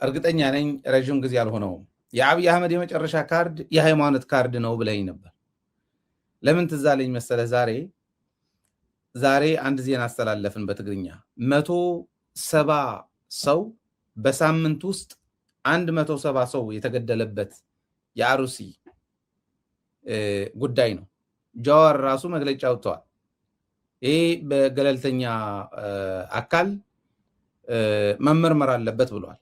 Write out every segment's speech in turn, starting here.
እርግጠኛ ነኝ ረጅም ጊዜ አልሆነውም የአብይ አህመድ የመጨረሻ ካርድ የሃይማኖት ካርድ ነው ብለኝ ነበር። ለምን ትዝ አለኝ መሰለህ? ዛሬ አንድ ዜና አስተላለፍን በትግርኛ 170 ሰው በሳምንት ውስጥ 170 ሰው የተገደለበት የአሩሲ ጉዳይ ነው። ጃዋር ራሱ መግለጫ አውጥተዋል። ይሄ በገለልተኛ አካል መመርመር አለበት ብሏል።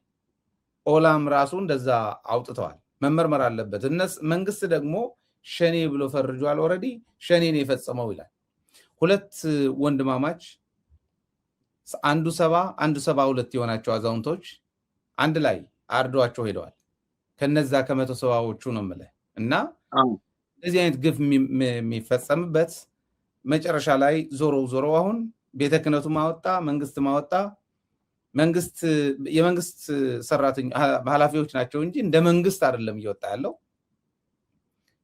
ኦላም ራሱ እንደዛ አውጥተዋል፣ መመርመር አለበት። መንግስት ደግሞ ሸኔ ብሎ ፈርጇል። ኦልሬዲ ሸኔን የፈጸመው ይላል። ሁለት ወንድማማች አንዱ 70 አንዱ 72 የሆናቸው አዛውንቶች አንድ ላይ አርዷቸው ሄደዋል። ከነዛ ከ170ዎቹ ነው የምልህ። እና እዚህ አይነት ግፍ የሚፈጸምበት መጨረሻ ላይ ዞሮ አሁን ቤተ ክህነቱ ማወጣ፣ መንግስት ማወጣ፣ የመንግስት ሰራተኛ ኃላፊዎች ናቸው እንጂ እንደ መንግስት አይደለም እየወጣ ያለው።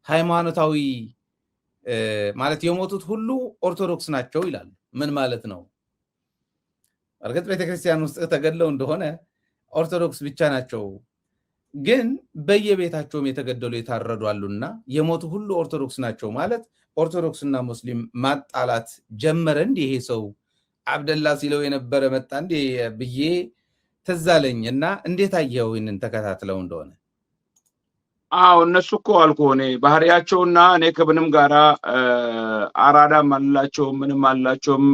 ሃይማኖታዊ ማለት የሞቱት ሁሉ ኦርቶዶክስ ናቸው ይላሉ። ምን ማለት ነው? እርግጥ ቤተክርስቲያን ውስጥ ተገድለው እንደሆነ ኦርቶዶክስ ብቻ ናቸው፣ ግን በየቤታቸውም የተገደሉ የታረዱ አሉና የሞቱ ሁሉ ኦርቶዶክስ ናቸው ማለት ኦርቶዶክስና ሙስሊም ማጣላት ጀመረ። እንዲህ ይሄ ሰው አብደላ ሲለው የነበረ መጣ እንዴ ብዬ ትዝ አለኝ። እና እንዴት አየው ይሄንን ተከታትለው እንደሆነ? አዎ እነሱ እኮ አልኩህ እኔ ባህሪያቸውና እኔ ከምንም ጋራ አራዳም አላቸው ምንም አላቸውም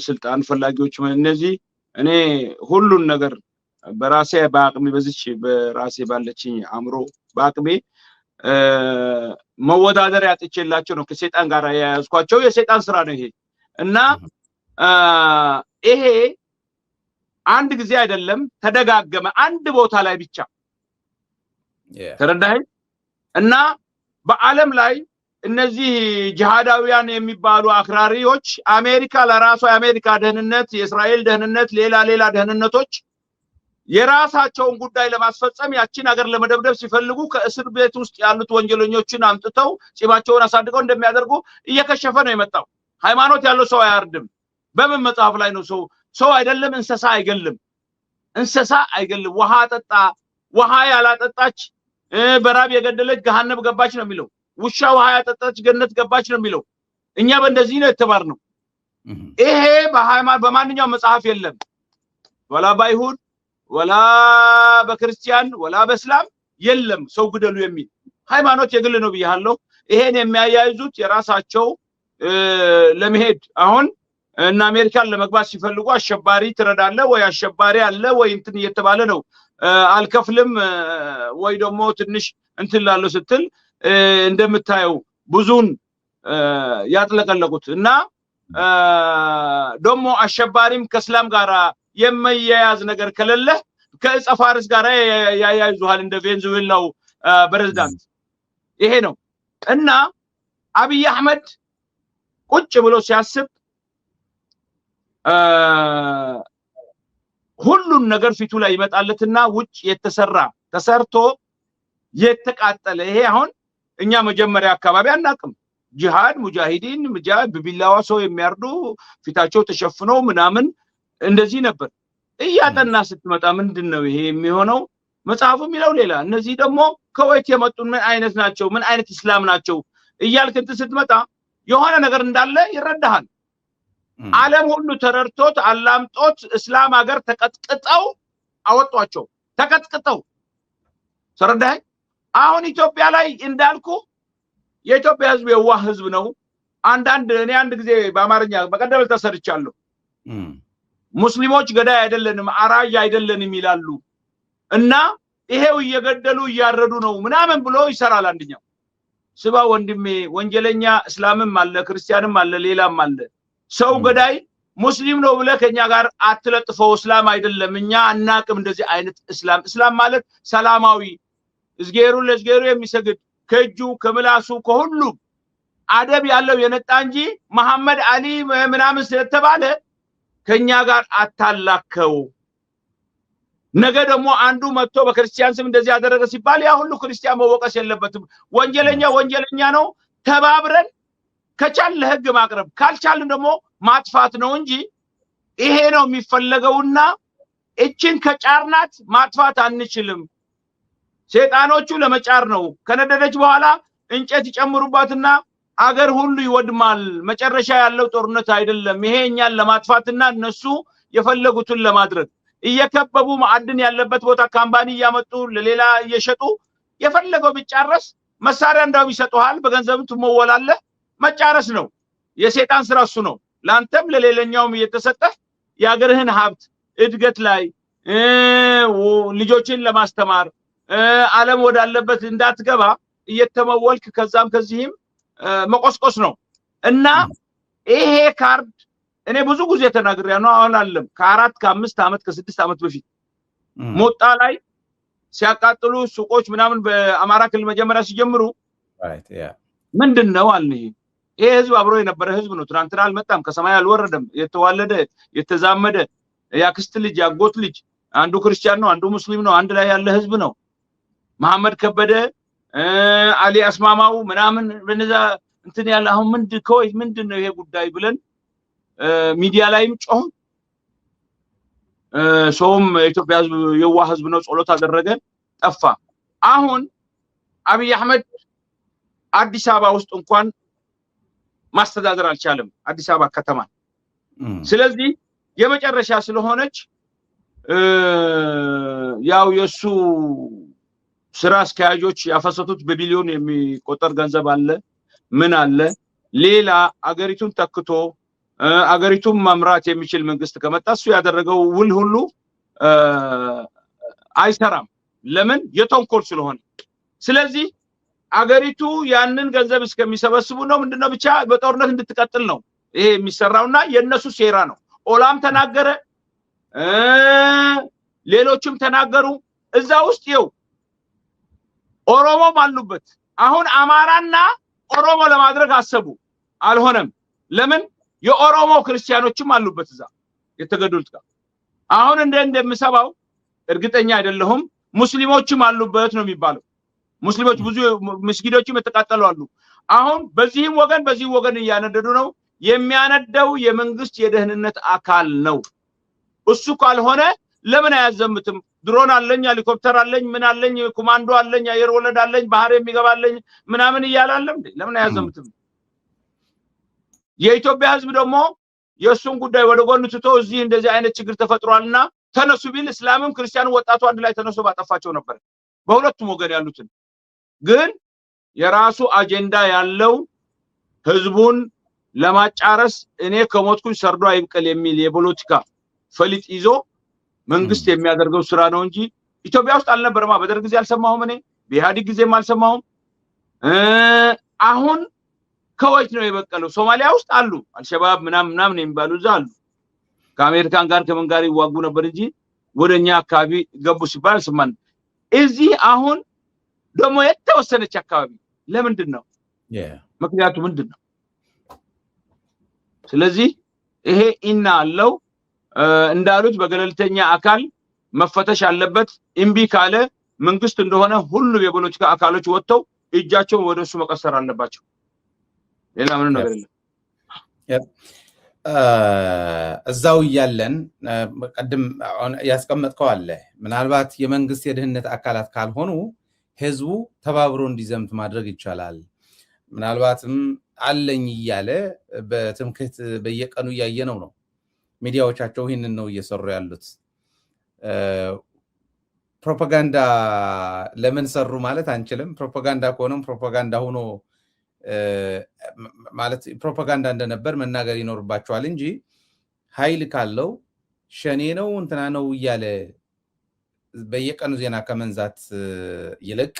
ስልጣን ፈላጊዎች እነዚህ እኔ ሁሉን ነገር በራሴ በአቅሜ በዚች በራሴ ባለችኝ አምሮ በአቅሜ መወዳደር ያጥቼላቸው ነው ከሰይጣን ጋር ያያዝኳቸው። የሰይጣን ስራ ነው ይሄ። እና ይሄ አንድ ጊዜ አይደለም ተደጋገመ፣ አንድ ቦታ ላይ ብቻ ተረዳኸኝ? እና በአለም ላይ እነዚህ ጂሃዳውያን የሚባሉ አክራሪዎች አሜሪካ ለራሷ የአሜሪካ ደህንነት፣ የእስራኤል ደህንነት፣ ሌላ ደህንነቶች የራሳቸውን ጉዳይ ለማስፈጸም ያቺን ሀገር ለመደብደብ ሲፈልጉ ከእስር ቤት ውስጥ ያሉት ወንጀለኞችን አምጥተው ጺማቸውን አሳድገው እንደሚያደርጉ እየከሸፈ ነው የመጣው። ሃይማኖት ያለው ሰው አያርድም። በምን መጽሐፍ ላይ ነው ሰው አይደለም እንስሳ አይገልም? እንስሳ አይገልም። ውሃ ጠጣ፣ ውሃ ያላጠጣች በራብ የገደለች ገሃነም ገባች ነው የሚለው። ውሻ ውሃ ያጠጣች ገነት ገባች ነው የሚለው። እኛ በእንደዚህ ነው የተባርነው። ይሄ በማንኛውም መጽሐፍ የለም። ወላ ባይሁድ ወላ በክርስቲያን ወላ በእስላም የለም ሰው ግደሉ የሚል። ሃይማኖት የግል ነው ብያለሁ። ይሄን የሚያያይዙት የራሳቸው ለመሄድ አሁን እና አሜሪካን ለመግባት ሲፈልጉ አሸባሪ ትረዳለ ወይ አሸባሪ አለ ወይ እንትን እየተባለ ነው። አልከፍልም ወይ ደግሞ ትንሽ እንትን ላለው ስትል እንደምታየው ብዙን ያጥለቀለቁት። እና ደግሞ አሸባሪም ከእስላም ጋር የማያያዝ ነገር ከሌለ ከጸፋርስ ጋር ያያይዙሃል እንደ ቬንዙዌላው ፕሬዝዳንት። ይሄ ነው። እና አብይ አህመድ ቁጭ ብሎ ሲያስብ ሁሉን ነገር ፊቱ ላይ ይመጣለትና ውጭ የተሰራ ተሰርቶ የተቃጠለ ይሄ አሁን እኛ መጀመሪያ አካባቢ አናቅም። ጂሃድ ሙጃሂዲን በቢላዋ ሰው የሚያርዱ ፊታቸው ተሸፍኖ ምናምን እንደዚህ ነበር። እያጠና ስትመጣ ምንድነው ይሄ የሚሆነው? መጽሐፉ የሚለው ሌላ፣ እነዚህ ደግሞ ከወይት የመጡ ምን አይነት ናቸው? ምን አይነት እስላም ናቸው? እያልክ እንትን ስትመጣ የሆነ ነገር እንዳለ ይረዳሃል። ዓለም ሁሉ ተረድቶት አላምጦት እስላም ሀገር ተቀጥቅጠው አወጧቸው። ተቀጥቅጠው ተረዳኸኝ? አሁን ኢትዮጵያ ላይ እንዳልኩ የኢትዮጵያ ህዝብ የዋህ ህዝብ ነው። እኔ አንድ ጊዜ በአማርኛ በቀደም ተሰርቻለሁ። ሙስሊሞች ገዳይ አይደለንም አራጅ አይደለንም ይላሉ እና ይሄው እየገደሉ እያረዱ ነው ምናምን ብሎ ይሰራል። አንደኛው ስባ ወንድሜ ወንጀለኛ እስላምም አለ ክርስቲያንም አለ ሌላም አለ። ሰው ገዳይ ሙስሊም ነው ብለ ከኛ ጋር አትለጥፈው። እስላም አይደለም እኛ አናቅም እንደዚህ አይነት እስላም ማለት ሰላማዊ እዝጌሩን ለእዝጌሩ የሚሰግድ ከእጁ ከምላሱ ከሁሉ አደብ ያለው የነጣ እንጂ መሐመድ አሊ ምናምን ስለተባለ ከኛ ጋር አታላከው። ነገ ደግሞ አንዱ መጥቶ በክርስቲያን ስም እንደዚህ ያደረገ ሲባል ያ ሁሉ ክርስቲያን መወቀስ የለበትም። ወንጀለኛ ነው። ተባብረን ከቻል ለህግ ማቅረብ ካልቻልን ደግሞ ማጥፋት ነው እንጂ ይሄ ነው የሚፈለገውና እችን ከጫርናት ማጥፋት አንችልም። ሰይጣኖቹ ለመጫር ነው። ከነደደች በኋላ እንጨት ይጨምሩባትና አገር ሁሉ ይወድማል። መጨረሻ ያለው ጦርነት አይደለም። ይሄ እኛን ለማጥፋትና እነሱ የፈለጉትን ለማድረግ እየከበቡ ማዕድን ያለበት ቦታ ካምፓኒ እያመጡ ለሌላ እየሸጡ የፈለገው ቢጫረስ መሳሪያ እንዳው ይሰጡሃል፣ በገንዘብ ትሞወላለህ። መጫረስ ነው የሰይጣን ስራ እሱ ነው። ላንተም ለሌላኛውም እየተሰጠ የአገርህን ሀብት እድገት ላይ ልጆችን ለማስተማር ዓለም ወዳለበት እንዳትገባ እየተመወልክ ከዛም ከዚህም መቆስቆስ ነው። እና ይሄ ካርድ እኔ ብዙ ጊዜ ተናግሬያለሁ። አሁን አለም ከ4 ከ5 ዓመት ከ6 ዓመት በፊት ሞጣ ላይ ሲያቃጥሉ ሱቆች ምናምን በአማራ ክልል መጀመሪያ ሲጀምሩ ምንድነው አለ ይሄ ህዝብ አብሮ የነበረ ህዝብ ነው። ትናንትና አልመጣም፣ ከሰማይ አልወረደም። የተዋለደ የተዛመደ ያክስት ልጅ ያጎት ልጅ አንዱ ክርስቲያን ነው አንዱ ሙስሊም ነው፣ አንድ ላይ ያለ ህዝብ ነው። መሐመድ ከበደ አሊ አስማማው ምናምን በነዛ እንትን ያለ አሁን ምንድነው ይሄ ጉዳይ ብለን ሚዲያ ላይም ጮህ ሶም ኢትዮጵያ ህዝብ የዋህ ህዝብ ነው፣ ጸሎት አደረገ፣ ጠፋ። አሁን አብይ አህመድ አዲስ አበባ ውስጥ እንኳን ማስተዳደር አልቻለም፣ አዲስ አበባ ከተማ። ስለዚህ የመጨረሻ ስለሆነች ያው የሱ ስራ አስኪያጆች ያፈሰቱት በቢሊዮን የሚቆጠር ገንዘብ አለ፣ ምን አለ። ሌላ አገሪቱን ተክቶ አገሪቱን መምራት የሚችል መንግስት ከመጣ እሱ ያደረገው ውል ሁሉ አይሰራም። ለምን? የተንኮል ስለሆነ። ስለዚህ አገሪቱ ያንን ገንዘብ እስከሚሰበስቡ ነው ምንድነው ብቻ በጦርነት እንድትቀጥል ነው ይሄ የሚሰራውና የነሱ ሴራ ነው። ኦላም ተናገረ፣ ሌሎችም ተናገሩ። እዛ ውስጥ ይው ኦሮሞም አሉበት። አሁን አማራና ኦሮሞ ለማድረግ አሰቡ፣ አልሆነም። ለምን? የኦሮሞ ክርስቲያኖችም አሉበት እዛ የተገደሉት ጋር። አሁን እንደምሰባው እርግጠኛ አይደለሁም፣ ሙስሊሞችም አሉበት ነው የሚባለው። ሙስሊሞች ብዙ መስጊዶችም የተቃጠሉ አሉ። አሁን በዚህም ወገን በዚህም ወገን እያነደዱ ነው። የሚያነደው የመንግስት የደህንነት አካል ነው። እሱ ካልሆነ ለምን አያዘምትም? ድሮን አለኝ፣ ሄሊኮፕተር አለኝ፣ ምን አለኝ፣ ኮማንዶ አለኝ፣ አየር ወለድ አለኝ፣ ባህር የሚገባለኝ ምናምን እያላለም ለምን አያዘምትም? የኢትዮጵያ ህዝብ ደግሞ የሱን ጉዳይ ወደ ጎን ትቶ እዚህ እንደዚህ አይነት ችግር ተፈጥሯልና ተነሱ ቢል እስላምም ክርስቲያኑ ወጣቱ አንድ ላይ ተነሱ ባጠፋቸው ነበር፣ በሁለቱም ወገን ያሉትን። ግን የራሱ አጀንዳ ያለው ህዝቡን ለማጫረስ እኔ ከሞትኩኝ ሰርዶ አይብቀል የሚል የፖለቲካ ፈሊጥ ይዞ መንግስት የሚያደርገው ስራ ነው እንጂ ኢትዮጵያ ውስጥ አልነበረማ። በደርግ ጊዜ አልሰማሁም፣ እኔ በኢህአዴግ ጊዜም አልሰማሁም። አሁን ከወይት ነው የበቀለው። ሶማሊያ ውስጥ አሉ አልሸባብ ምናምን የሚባሉ እዛ አሉ። ከአሜሪካን ጋር ከምን ጋር ይዋጉ ነበር እንጂ ወደኛ አካባቢ ገቡ ሲባል ስማን። እዚህ አሁን ደግሞ የተወሰነች አካባቢ ለምንድን ነው? ምክንያቱ ምንድን ነው? ስለዚህ ይሄ ኢና አለው እንዳሉት በገለልተኛ አካል መፈተሽ አለበት። እምቢ ካለ መንግስት እንደሆነ ሁሉ የፖለቲካ አካሎች ወጥተው እጃቸውን ወደሱ መቀሰር አለባቸው። ሌላ ምን ነገር የለም። እዛው እያለን ቀደም ያስቀመጥከው አለ። ምናልባት የመንግስት የደህንነት አካላት ካልሆኑ ህዝቡ ተባብሮ እንዲዘምት ማድረግ ይቻላል። ምናልባትም አለኝ እያለ በትምክህት በየቀኑ እያየነው ነው። ሚዲያዎቻቸው ይህንን ነው እየሰሩ ያሉት። ፕሮፓጋንዳ ለምን ሰሩ ማለት አንችልም። ፕሮፓጋንዳ ከሆነም ፕሮፓጋንዳ ሆኖ ማለት ፕሮፓጋንዳ እንደነበር መናገር ይኖርባቸዋል እንጂ ኃይል ካለው ሸኔ ነው እንትና ነው እያለ በየቀኑ ዜና ከመንዛት ይልቅ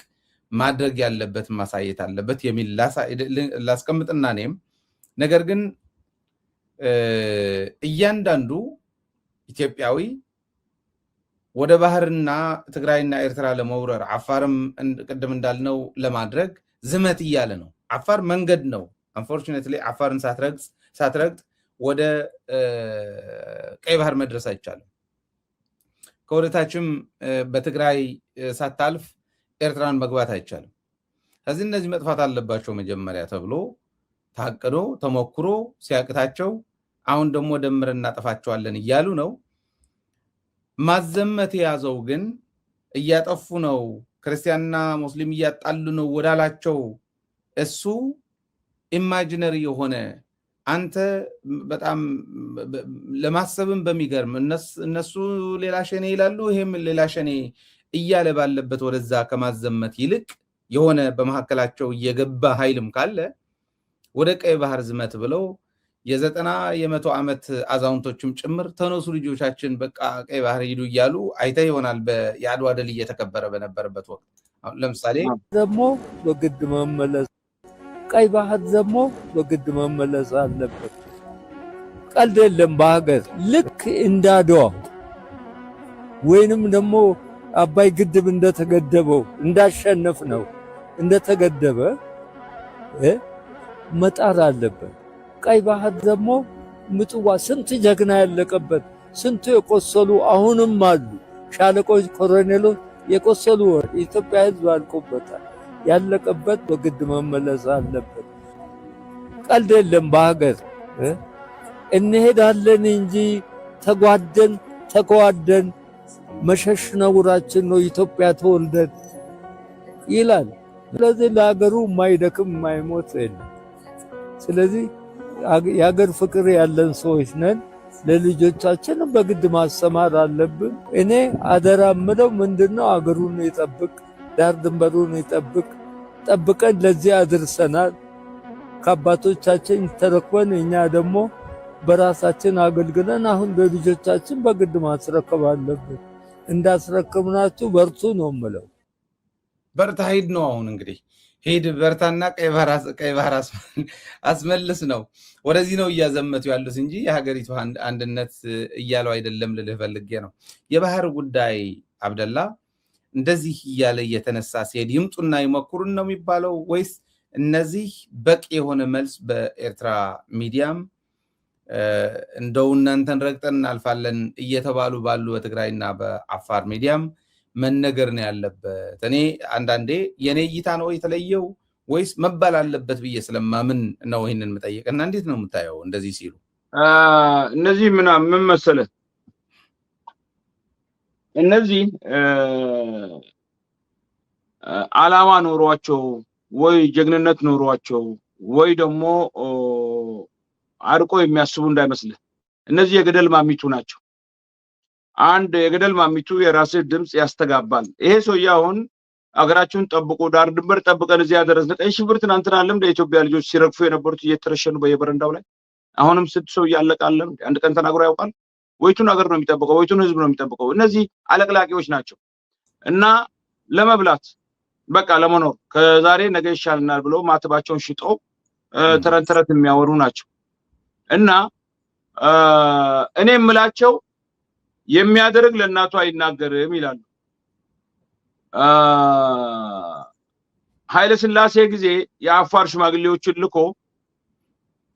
ማድረግ ያለበት ማሳየት አለበት የሚል ላስቀምጥና እኔም ነገር ግን እያንዳንዱ ኢትዮጵያዊ ወደ ባህርና ትግራይና ኤርትራ ለመውረር አፋርም ቅድም እንዳልነው ለማድረግ ዝመት እያለ ነው። አፋር መንገድ ነው። አንፎርቹኔትሊ አፋርን ሳትረግጥ ወደ ቀይ ባህር መድረስ አይቻልም። ከወደታችም በትግራይ ሳታልፍ ኤርትራን መግባት አይቻልም። ከዚህ እነዚህ መጥፋት አለባቸው መጀመሪያ ተብሎ ታቅዶ ተሞክሮ ሲያቅታቸው አሁን ደግሞ ደምረን እናጠፋቸዋለን እያሉ ነው። ማዘመት የያዘው ግን እያጠፉ ነው ክርስቲያንና ሙስሊም እያጣሉ ነው ወዳላቸው እሱ ኢማጂነሪ የሆነ አንተ በጣም ለማሰብም በሚገርም እነሱ ሌላ ሸኔ ይላሉ ይሄም ሌላ ሸኔ እያለ ባለበት ወደዛ ከማዘመት ይልቅ የሆነ በመሐከላቸው እየገባ ኃይልም ካለ ወደ ቀይ ባህር ዝመት ብለው የ90 የ100 ዓመት አዛውንቶችም ጭምር ተነሱ ልጆቻችን በቃ ቀይ ባህር ሂዱ እያሉ አይተ ይሆናል በየአድዋ ድል እየተከበረ በነበረበት ወቅት ለምሳሌ ደግሞ በግድ መመለስ ቀይ ባህር ደግሞ በግድ መመለስ አለበት ቀልድ የለም በሀገር ልክ እንዳድዋ ወይንም ደግሞ አባይ ግድብ እንደተገደበው እንዳሸነፍ ነው እንደተገደበ መጣር አለበት ቀይ ባህር ደግሞ ምጽዋ ስንት ጀግና ያለቀበት ስንት የቆሰሉ አሁንም አሉ ሻለቆች ኮሎኔሎች የቆሰሉ ኢትዮጵያ ህዝብ አልቆበታል ያለቀበት በግድ መመለስ አለበት ቀልድ የለም በሀገር እንሄዳለን እንጂ ተጓደን መሸሽ ነውራችን ነው ኢትዮጵያ ተወልደን ይላል ስለዚህ ለሀገሩ የማይደክም የማይሞት የለም ስለዚህ የሀገር ፍቅር ያለን ሰዎች ነን ለልጆቻችን በግድ ማስተማር አለብን እኔ አደራ ምለው ምንድነው ሀገሩን ይጠብቅ ዳር ድንበሩን ይጠብቅ ጠብቀን ለዚህ አድርሰናል ከአባቶቻችን ተረክበን እኛ ደግሞ በራሳችን አገልግለን አሁን ለልጆቻችን በግድ ማስረከብ አለብን እንዳስረከብናችሁ በርቱ ነው የምለው በርታ ሂድ ነው አሁን እንግዲህ ሄድ በርታና ቀይ ባህር አስመልስ ነው ወደዚህ ነው እያዘመቱ ያሉት እንጂ የሀገሪቱ አንድነት እያለው አይደለም ልልህ ፈልጌ ነው የባህር ጉዳይ አብደላ እንደዚህ እያለ እየተነሳ ሲሄድ ይምጡና ይመክሩን ነው የሚባለው ወይስ እነዚህ በቂ የሆነ መልስ በኤርትራ ሚዲያም እንደው እናንተን ረግጠን እናልፋለን እየተባሉ ባሉ በትግራይና በአፋር ሚዲያም መነገር ነው ያለበት እኔ አንዳንዴ የኔ እይታ ነው የተለየው ወይስ መባል አለበት ብዬ ስለማምን ነው ይሄንን መጠየቅና እንዴት ነው የምታየው እንደዚህ ሲሉ እነዚህ ምን መሰለ እነዚህ ዓላማ ኖሯቸው ወይ ጀግንነት ኖሯቸው ወይ ደግሞ አርቆ የሚያስቡ እንዳይመስል እነዚህ የገደል ማሚቱ ናቸው አንድ የገደል ማሚቱ የራስ ድምጽ ያስተጋባል ይሄ ሰውዬ አሁን አገራችሁን ጠብቁ ዳር ድንበር ጠብቀን እዚህ ያደረስን ቀይ ሽብር ትናንትና ዓለም ለኢትዮጵያ ልጆች ሲረግፉ የነበሩት እየተረሸኑ በየበረንዳው ላይ አሁንም ስድስት ሰው ያለቃለም አንድ ቀን ተናግሮ ያውቃል ወይቱን ሀገር ነው የሚጠብቀው ወይቱን ህዝብ ነው የሚጠብቀው እነዚህ አለቅላቂዎች ናቸው እና ለመብላት በቃ ለመኖር ከዛሬ ነገ ይሻልናል ብለው ማተባቸውን ሽጠው ተረንተረት የሚያወሩ ናቸው እና እኔ የምላቸው የሚያደርግ ለእናቱ አይናገርም ይላሉ ኃይለ ሥላሴ ጊዜ የአፋር ሽማግሌዎችን ልኮ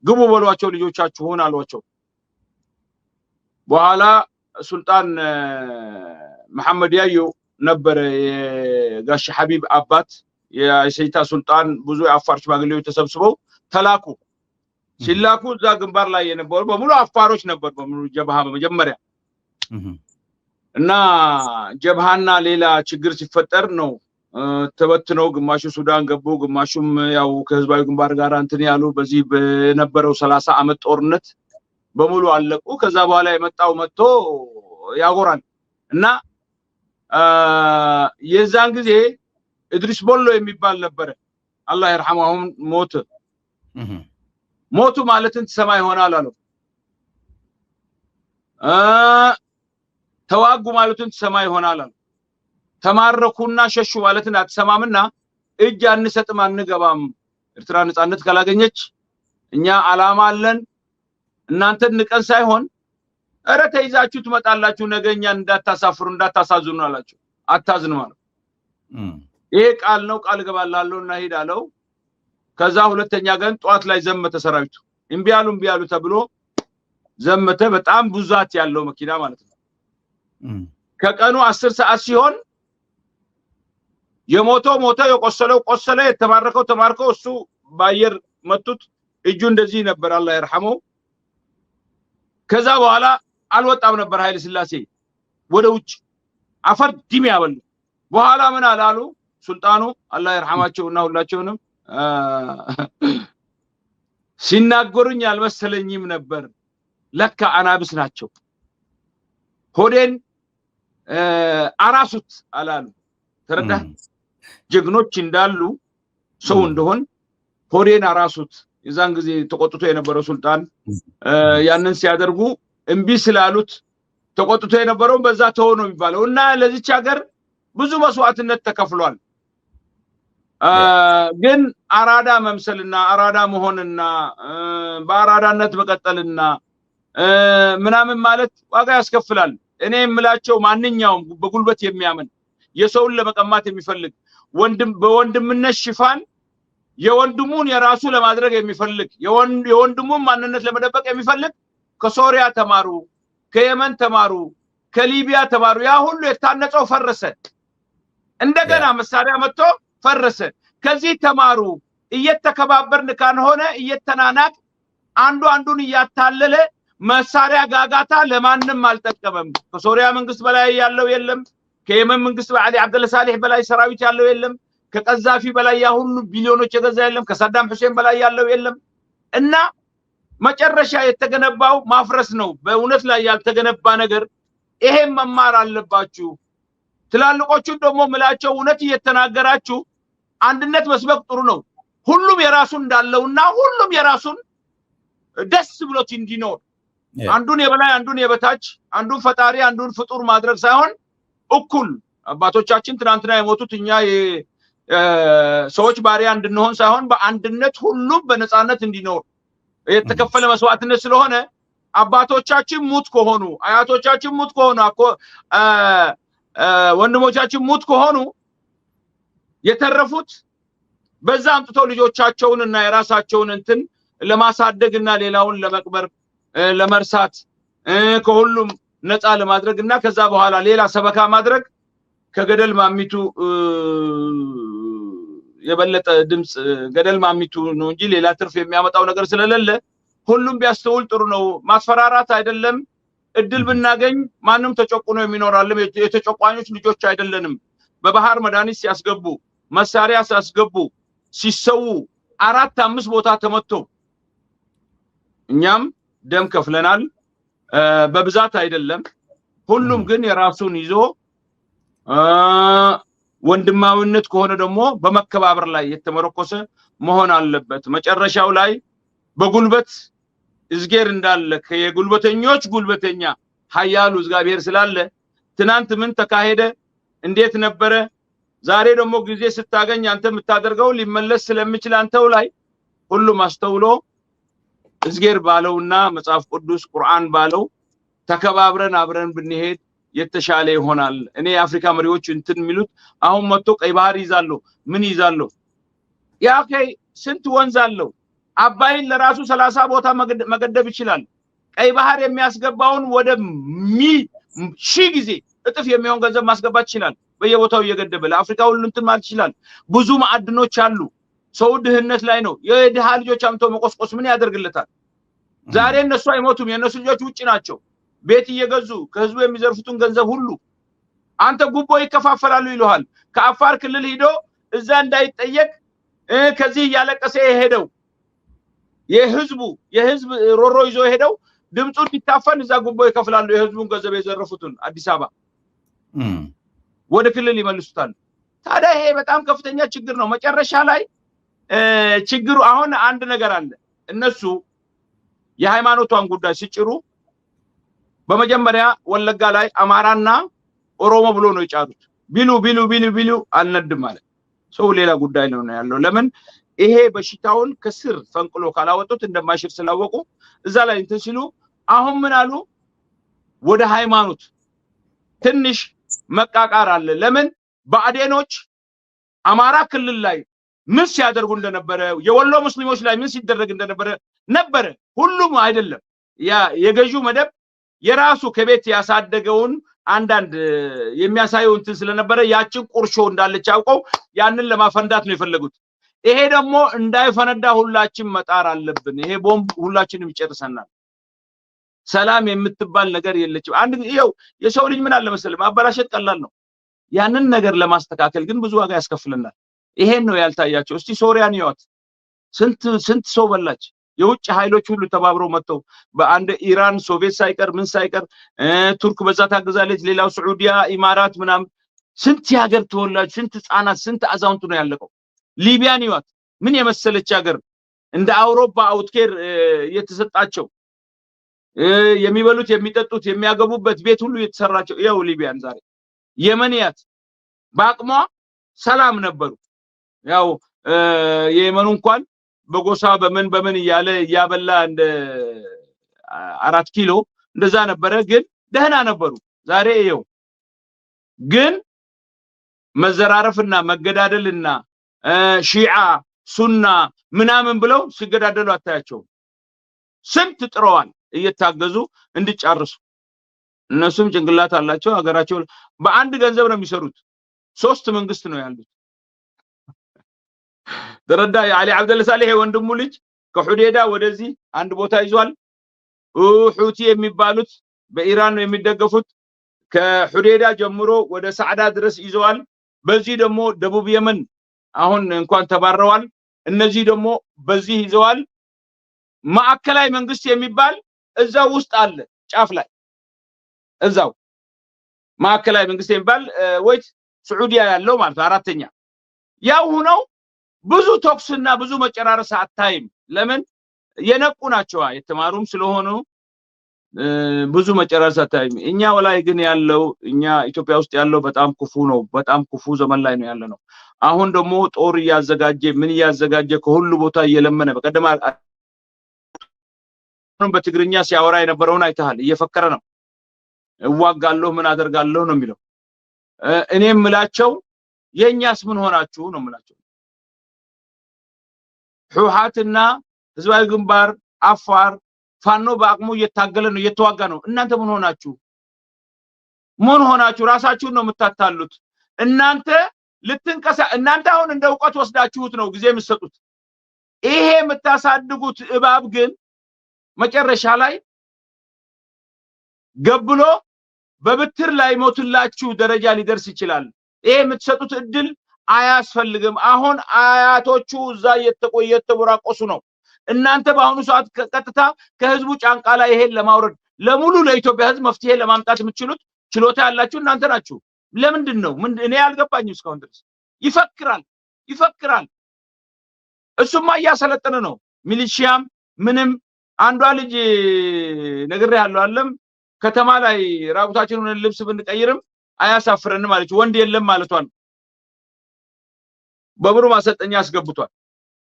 ግቡ በሏቸው ልጆቻችሁን አሏቸው በኋላ ሱልጣን መሐመድ ያዩ ነበር የጋሽ ሐቢብ አባት የሰይታ ሱልጣን ብዙ የአፋር ሽማግሌዎች ተሰብስበው ተላኩ ሲላኩ እዛ ግንባር ላይ የነበሩ በሙሉ አፋሮች ነበር በሙሉ ጀብሃ በመጀመሪያ እና ጀብሃና ሌላ ችግር ሲፈጠር ነው ተበትነው ግማሹ ሱዳን ገቡ ግማሹም ያው ከህዝባዊ ግንባር ጋር እንትን ያሉ በዚህ በነበረው 30 ዓመት ጦርነት በሙሉ አለቁ ከዛ በኋላ የመጣው መጥቶ ያጎራል እና የዛን ጊዜ ኢድሪስ ቦሎ የሚባል ነበር አላህ ይርሐመው አሁን ሞቱ ማለትን ተሰማ ይሆናል አለው ተዋጉ ማለትን ተሰማ ይሆናል አለው ተማረኩና ሸሹ ማለትን አትሰማምና እጅ አንሰጥም አንገባም ኤርትራ ነጻነት ካላገኘች እኛ አላማ አለን እናንተን ንቀን ሳይሆን አረ ተይዛችሁ ትመጣላችሁ ነገኛ እንዳታሳፍሩ እንዳታሳዝኑ አላችሁ አታዝኑ ማለት ይሄ ቃል ነው ቃል ገባላለሁና ሄዳለው ከዛ ሁለተኛ ቀን ጧት ላይ ዘመተ ሰራዊቱ እንቢያሉ ተብሎ ዘመተ በጣም ብዛት ያለው መኪና ማለት ነው ከቀኑ 10 ሰዓት ሲሆን የሞተው ሞተ የቆሰለው ቆሰለ የተማረከው ተማርከው እሱ ባየር መቱት እጁ እንደዚህ ነበር አላህ ይርሐመው ከዛ በኋላ አልወጣም ነበር ኃይለ ሥላሴ ወደ ውጭ አፈር ዲም ያበሉ በኋላ ምን አላሉ ሱልጣኑ አላህ ይርሐማቸውና ሁላቸውንም ሲናገሩኝ አልመሰለኝም ነበር ለካ አናብስ ናቸው ሆዴን አራሱት አላሉ ተረዳ ጀግኖች እንዳሉ ሰው እንደሆን ሆዴን አራሱት የዛን ጊዜ ተቆጥቶ የነበረው ሱልጣን ያንን ሲያደርጉ እምቢ ስላሉት ተቆጥቶ የነበረው በዛ ተሆኖ የሚባለውና ለዚች ሀገር ብዙ መስዋዕትነት ተከፍሏል ግን አራዳ መምሰልና አራዳ መሆንና በአራዳነት መቀጠልና ምናምን ማለት ዋጋ ያስከፍላል እኔ የምላቸው ማንኛውም በጉልበት የሚያምን የሰውን ለመቀማት የሚፈልግ በወንድምነት ሽፋን የወንድሙን የራሱ ለማድረግ የሚፈልግ የወንድሙን ማንነት ለመደበቅ የሚፈልግ ከሶሪያ ተማሩ ከየመን ተማሩ ከሊቢያ ተማሩ ያ ሁሉ የታነጸው ፈረሰ እንደገና መሳሪያ መጥቶ ፈረሰ ከዚህ ተማሩ እየተከባበርን ካንሆነ እየተናናቅ አንዱን እያታለለ መሳሪያ ጋጋታ ለማንም አልጠቀመም ከሶሪያ መንግስት በላይ ያለው የለም ከየመን መንግስት በአሊ አብደል ሳሊህ በላይ ሰራዊት ያለው የለም ከቀዛፊ በላይ ያ ሁሉ ቢሊዮኖች የገዛ የለም ከሳዳም ሁሴን በላይ ያለው የለም እና መጨረሻ የተገነባው ማፍረስ ነው በእውነት ላይ ያልተገነባ ነገር ይሄን መማር አለባችሁ ትላልቆቹ ደግሞ ምላቸው እውነት እየተናገራችሁ አንድነት መስበክ ጥሩ ነው ሁሉም የራሱን እንዳለውና ሁሉም የራሱን ደስ ብሎት እንዲኖር አንዱን የበላይ አንዱን የበታች አንዱን ፈጣሪ አንዱን ፍጡር ማድረግ ሳይሆን እኩል አባቶቻችን ትናንትና የሞቱት እኛ ሰዎች ባሪያ እንድንሆን ሳይሆን በአንድነት ሁሉም በነፃነት እንዲኖር የተከፈለ መስዋዕትነት ስለሆነ አባቶቻችን ሙት ከሆኑ አያቶቻችን ሙት ከሆኑ ወንድሞቻችን ሙት ከሆኑ የተረፉት በዛ አምጥተው ልጆቻቸውንና የራሳቸውን እንትን ለማሳደግና ሌላውን ለመቅበር ለመርሳት ከሁሉም ነፃ ለማድረግና ከዛ በኋላ ሌላ ሰበካ ማድረግ ከገደል ማሚቱ የበለጠ ድምጽ ገደል ማሚቱ ነው እንጂ ሌላ ትርፍ የሚያመጣው ነገር ስለሌለ ሁሉም ቢያስተውል ጥሩ ነው ማስፈራራት አይደለም እድል ብናገኝ ማንንም ተጨቁኖ የሚኖራለም የተጨቋኞች ልጆች አይደለንም በባህር መድኃኒት ሲያስገቡ መሳሪያ ሲያስገቡ ሲሰው 4-5 ቦታ ተመቶ እኛም ደም ከፍለናል በብዛት አይደለም ሁሉም ግን የራሱን ይዞ ወንድማዊነት ከሆነ ደግሞ በመከባበር ላይ የተመረኮሰ መሆን አለበት መጨረሻው ላይ በጉልበት እዝጌር እንዳለ የጉልበተኞች ጉልበተኛ ኃያሉ እግዚአብሔር ስላለ ትናንት ምን ተካሄደ እንዴት ነበረ ዛሬ ደግሞ ጊዜ ስታገኝ አንተ የምታደርገው ሊመለስ ስለሚችል አንተው ላይ ሁሉም አስተውሎ እዝጌር ባለውና መጽሐፍ ቅዱስ ቁርአን ባለው ተከባብረን አብረን ብንሄድ የተሻለ ይሆናል እኔ የአፍሪካ መሪዎች እንትን የሚሉት አሁን መጥቶ ቀይ ባህር ይዛሉ ምን ይዛሉ ያ ስንት ወንዝ አለው አባይን ለራሱ 30 ቦታ መገደብ ይችላል ቀይ ባህር የሚያስገባውን ወደ ሺህ ጊዜ እጥፍ የሚሆን ገንዘብ ማስገባት ይችላል በየቦታው እየገደበ ለአፍሪካ ሁሉ እንትን ማለት ይችላል ብዙ ማዕድኖች አሉ ሰው ድህነት ላይ ነው የድሃ ልጆች አምቶ መቆስቆስ ምን ያደርግለታል ዛሬ እነሱ አይሞቱም የነሱ ልጆች ውጪ ናቸው ቤት እየገዙ ከህዝቡ የሚዘርፉትን ገንዘብ ሁሉ አንተ ጉቦ ይከፋፈላሉ ይልሃል ከአፋር ክልል ሄዶ እዛ እንዳይጠየቅ ከዚህ ያለቀሰ የሄደው የህዝብ ሮሮ ይዞ ሄደው ድምጹን ቢታፈን እዛ ጉቦ ይከፍላሉ የህዝቡን ገንዘብ የዘረፉትን አዲስ አበባ ወደ ክልል ይመልሱታል ታዲያ ይሄ በጣም ከፍተኛ ችግር ነው መጨረሻ ላይ ችግሩ አሁን አንድ ነገር አለ እነሱ የሃይማኖቷን ጉዳይ ሲጭሩ በመጀመሪያ ወለጋ ላይ አማራና ኦሮሞ ብሎ ነው ይጫሩት ቢሉ አልነድም ማለት ሰው ሌላ ጉዳይ ነው ያለው ለምን ይሄ በሽታውን ከስር ፈንቅሎ ካላወጡት እንደማይሽር ስላወቁ እዛ ላይ እንትን ሲሉ አሁን ምን አሉ ወደ ሃይማኖት ትንሽ መቃቃር አለ ለምን ባዕዴኖች አማራ ክልል ላይ ምን ሲያደርጉ እንደነበረ የወሎ ሙስሊሞች ላይ ምን ሲደረግ እንደነበረ ነበር ሁሉም አይደለም ያ የገዢው መደብ የራሱ ከቤት ያሳደገውን አንዳንድ የሚያሳየው እንትን ስለነበረ ያችን ቁርሾ እንዳለች አውቀው ያንን ለማፈንዳት ነው የፈለጉት ይሄ ደግሞ እንዳይፈነዳ ሁላችን መጣር አለብን ይሄ ቦምብ ሁላችንም ይጨርሰናል ሰላም የምትባል ነገር የለችም። አንድ ይኸው የሰው ልጅ ምን አለ መሰለህ ማበላሸት ቀላል ነው። ያንን ነገር ለማስተካከል ግን ብዙ ዋጋ ያስከፍለናል። ይሄን ነው ያልታያቸው። እስቲ ሶሪያን ይወት ስንት ሰው በላች። የውጭ ኃይሎች ሁሉ ተባብረው መጥተው በአንድ ኢራን ሶቪየት ሳይቀር ምን ሳይቀር ቱርክ በዛ ታገዛለች፣ ሌላው ሳዑዲያ ኢማራት ምናምን ስንት የሀገር ተወላጅ ስንት ህፃናት ስንት አዛውንት ነው ያለቀው። ሊቢያን ይወት ምን የመሰለች ሀገር እንደ አውሮፓ አውትኬር የተሰጣቸው የሚበሉት የሚጠጡት የሚያገቡበት ቤት ሁሉ የተሰራቸው ያው ሊቢያን ዛሬ የመንያት በአቅሟ ሰላም ነበሩ። ያው የየመኑ እንኳን በጎሳ በምን እያለ ያበላ እንደ 4 ኪሎ እንደዛ ነበረ፣ ግን ደህና ነበሩ። ዛሬ ይኸው ግን መዘራረፍና መገዳደልና ሺዓ ሱና ምናምን ብለው ሲገዳደሉ አታያቸው። ስንት ጥረዋል እየታገዙ እንዲጫርሱ። እነሱም ጭንቅላት አላቸው። ሀገራቸው በአንድ ገንዘብ ነው የሚሰሩት። 3 መንግስት ነው ያሉት። ተረዳ የአሊ አብደል ሳሌህ ወንድሙ ልጅ ከሁዴዳ ወደዚህ አንድ ቦታ ይዟል። ሁቲ የሚባሉት በኢራን ነው የሚደገፉት። ከሁዴዳ ጀምሮ ወደ ሳዕዳ ድረስ ይዘዋል። በዚህ ደግሞ ደቡብ የመን አሁን እንኳን ተባረዋል። እነዚህ ደግሞ በዚህ ይዘዋል። ማዕከላዊ መንግስት የሚባል እዛው ውስጥ አለ ጫፍ ላይ እዛው ማዕከላዊ መንግስት የሚባል ወይት ሳዑዲያ ያለው ማለት አራተኛ ያው ሆነው ብዙ ቶክስና ብዙ መጨራረስ አታይም። ለምን የነቁ ናቸው የተማሩም ስለሆኑ ብዙ መጨራረስ አታይም። እኛ ወላይ ግን ያለው እኛ ኢትዮጵያ ውስጥ ያለው በጣም ክፉ ነው። በጣም ክፉ ዘመን ላይ ነው ያለነው። አሁን ደግሞ ጦር ያዘጋጀ ምን ያዘጋጀ ከሁሉ ቦታ እየለመነ በቀደም በትግርኛ ሲያወራ የነበረውን አይተሃል። እየፈከረ ነው። እዋጋለሁ ምን አደርጋለሁ ነው የሚለው። እኔም ምላቸው የኛስ ምን ሆናችሁ ነው ምላቸው። ህወሓትና ህዝባዊ ግንባር አፋር ፋኖ በአቅሙ እየታገለ ነው እየተዋጋ ነው። እናንተ ምን ሆናችሁ? ምን ሆናችሁ? ራሳችሁን ነው የምታታሉት። እናንተ እናንተ አሁን እንደ ዕውቀት ወስዳችሁት ነው ጊዜ የምትሰጡት። ይሄ የምታሳድጉት እባብ ግን መጨረሻ ላይ ገብሎ በብትር ላይ ሞትላችሁ ደረጃ ሊደርስ ይችላል። ይሄ የምትሰጡት እድል አያስፈልግም። አሁን አያቶቹ እዛ የተቦራቆሱ ነው። እናንተ በአሁኑ ሰዓት ቀጥታ ከህዝቡ ጫንቃ ላይ ይሄን ለማውረድ ለሙሉ ለኢትዮጵያ ህዝብ መፍትሄ ለማምጣት የምትችሉት ችሎታ ያላችሁ እናንተ ናችሁ። ለምንድን ነው እኔ ያልገባኝም እስካሁን ድረስ ይፈክራል። እሱማ እያሰለጠነ ነው ሚሊሺያም ምንም። አንዷ ልጅ ነግሬሃለሁ አለም ከተማ ላይ ራቁታችንን ልብስ ብንቀይርም አያሳፍረንም አለች። ወንድ የለም ማለቷን በብሩ ማሰልጠኛ አስገብቷል።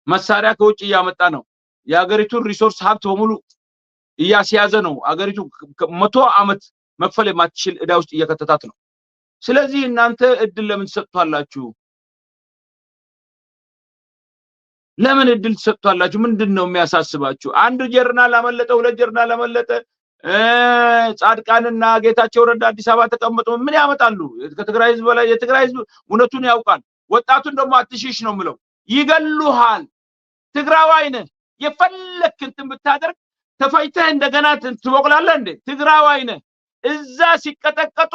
መሳሪያ ከውጭ እያመጣ ነው። የሀገሪቱን ሪሶርስ ሀብት በሙሉ እያስያዘ ነው። ሀገሪቱ 100 ዓመት መክፈል የማትችል እዳ ውስጥ እየከተታት ነው። ስለዚህ እናንተ እድል ለምን ተሰጥቷላችሁ? ለምን እድል ተሰጥቷላችሁ? ምንድነው የሚያሳስባችሁ? አንድ ጀርናል አመለጠ፣ 2 ጀርናል አመለጠ። ጻድቃንና ጌታቸው ረዳ አዲስ አበባ ተቀመጡ። ምን ያመጣሉ? ከትግራይ ህዝብ በላይ የትግራይ ህዝብ እውነቱን ያውቃል። ወጣቱን ደግሞ አትሽሽ ነው ምለው። ይገሉሃል። ትግራዋይ ነህ የፈለክ እንትን ብታደርግ ተፈይተህ እንደገና ትቦቅላለህ እንዴ? ትግራዋይ ነህ። እዛ ሲቀጠቀጡ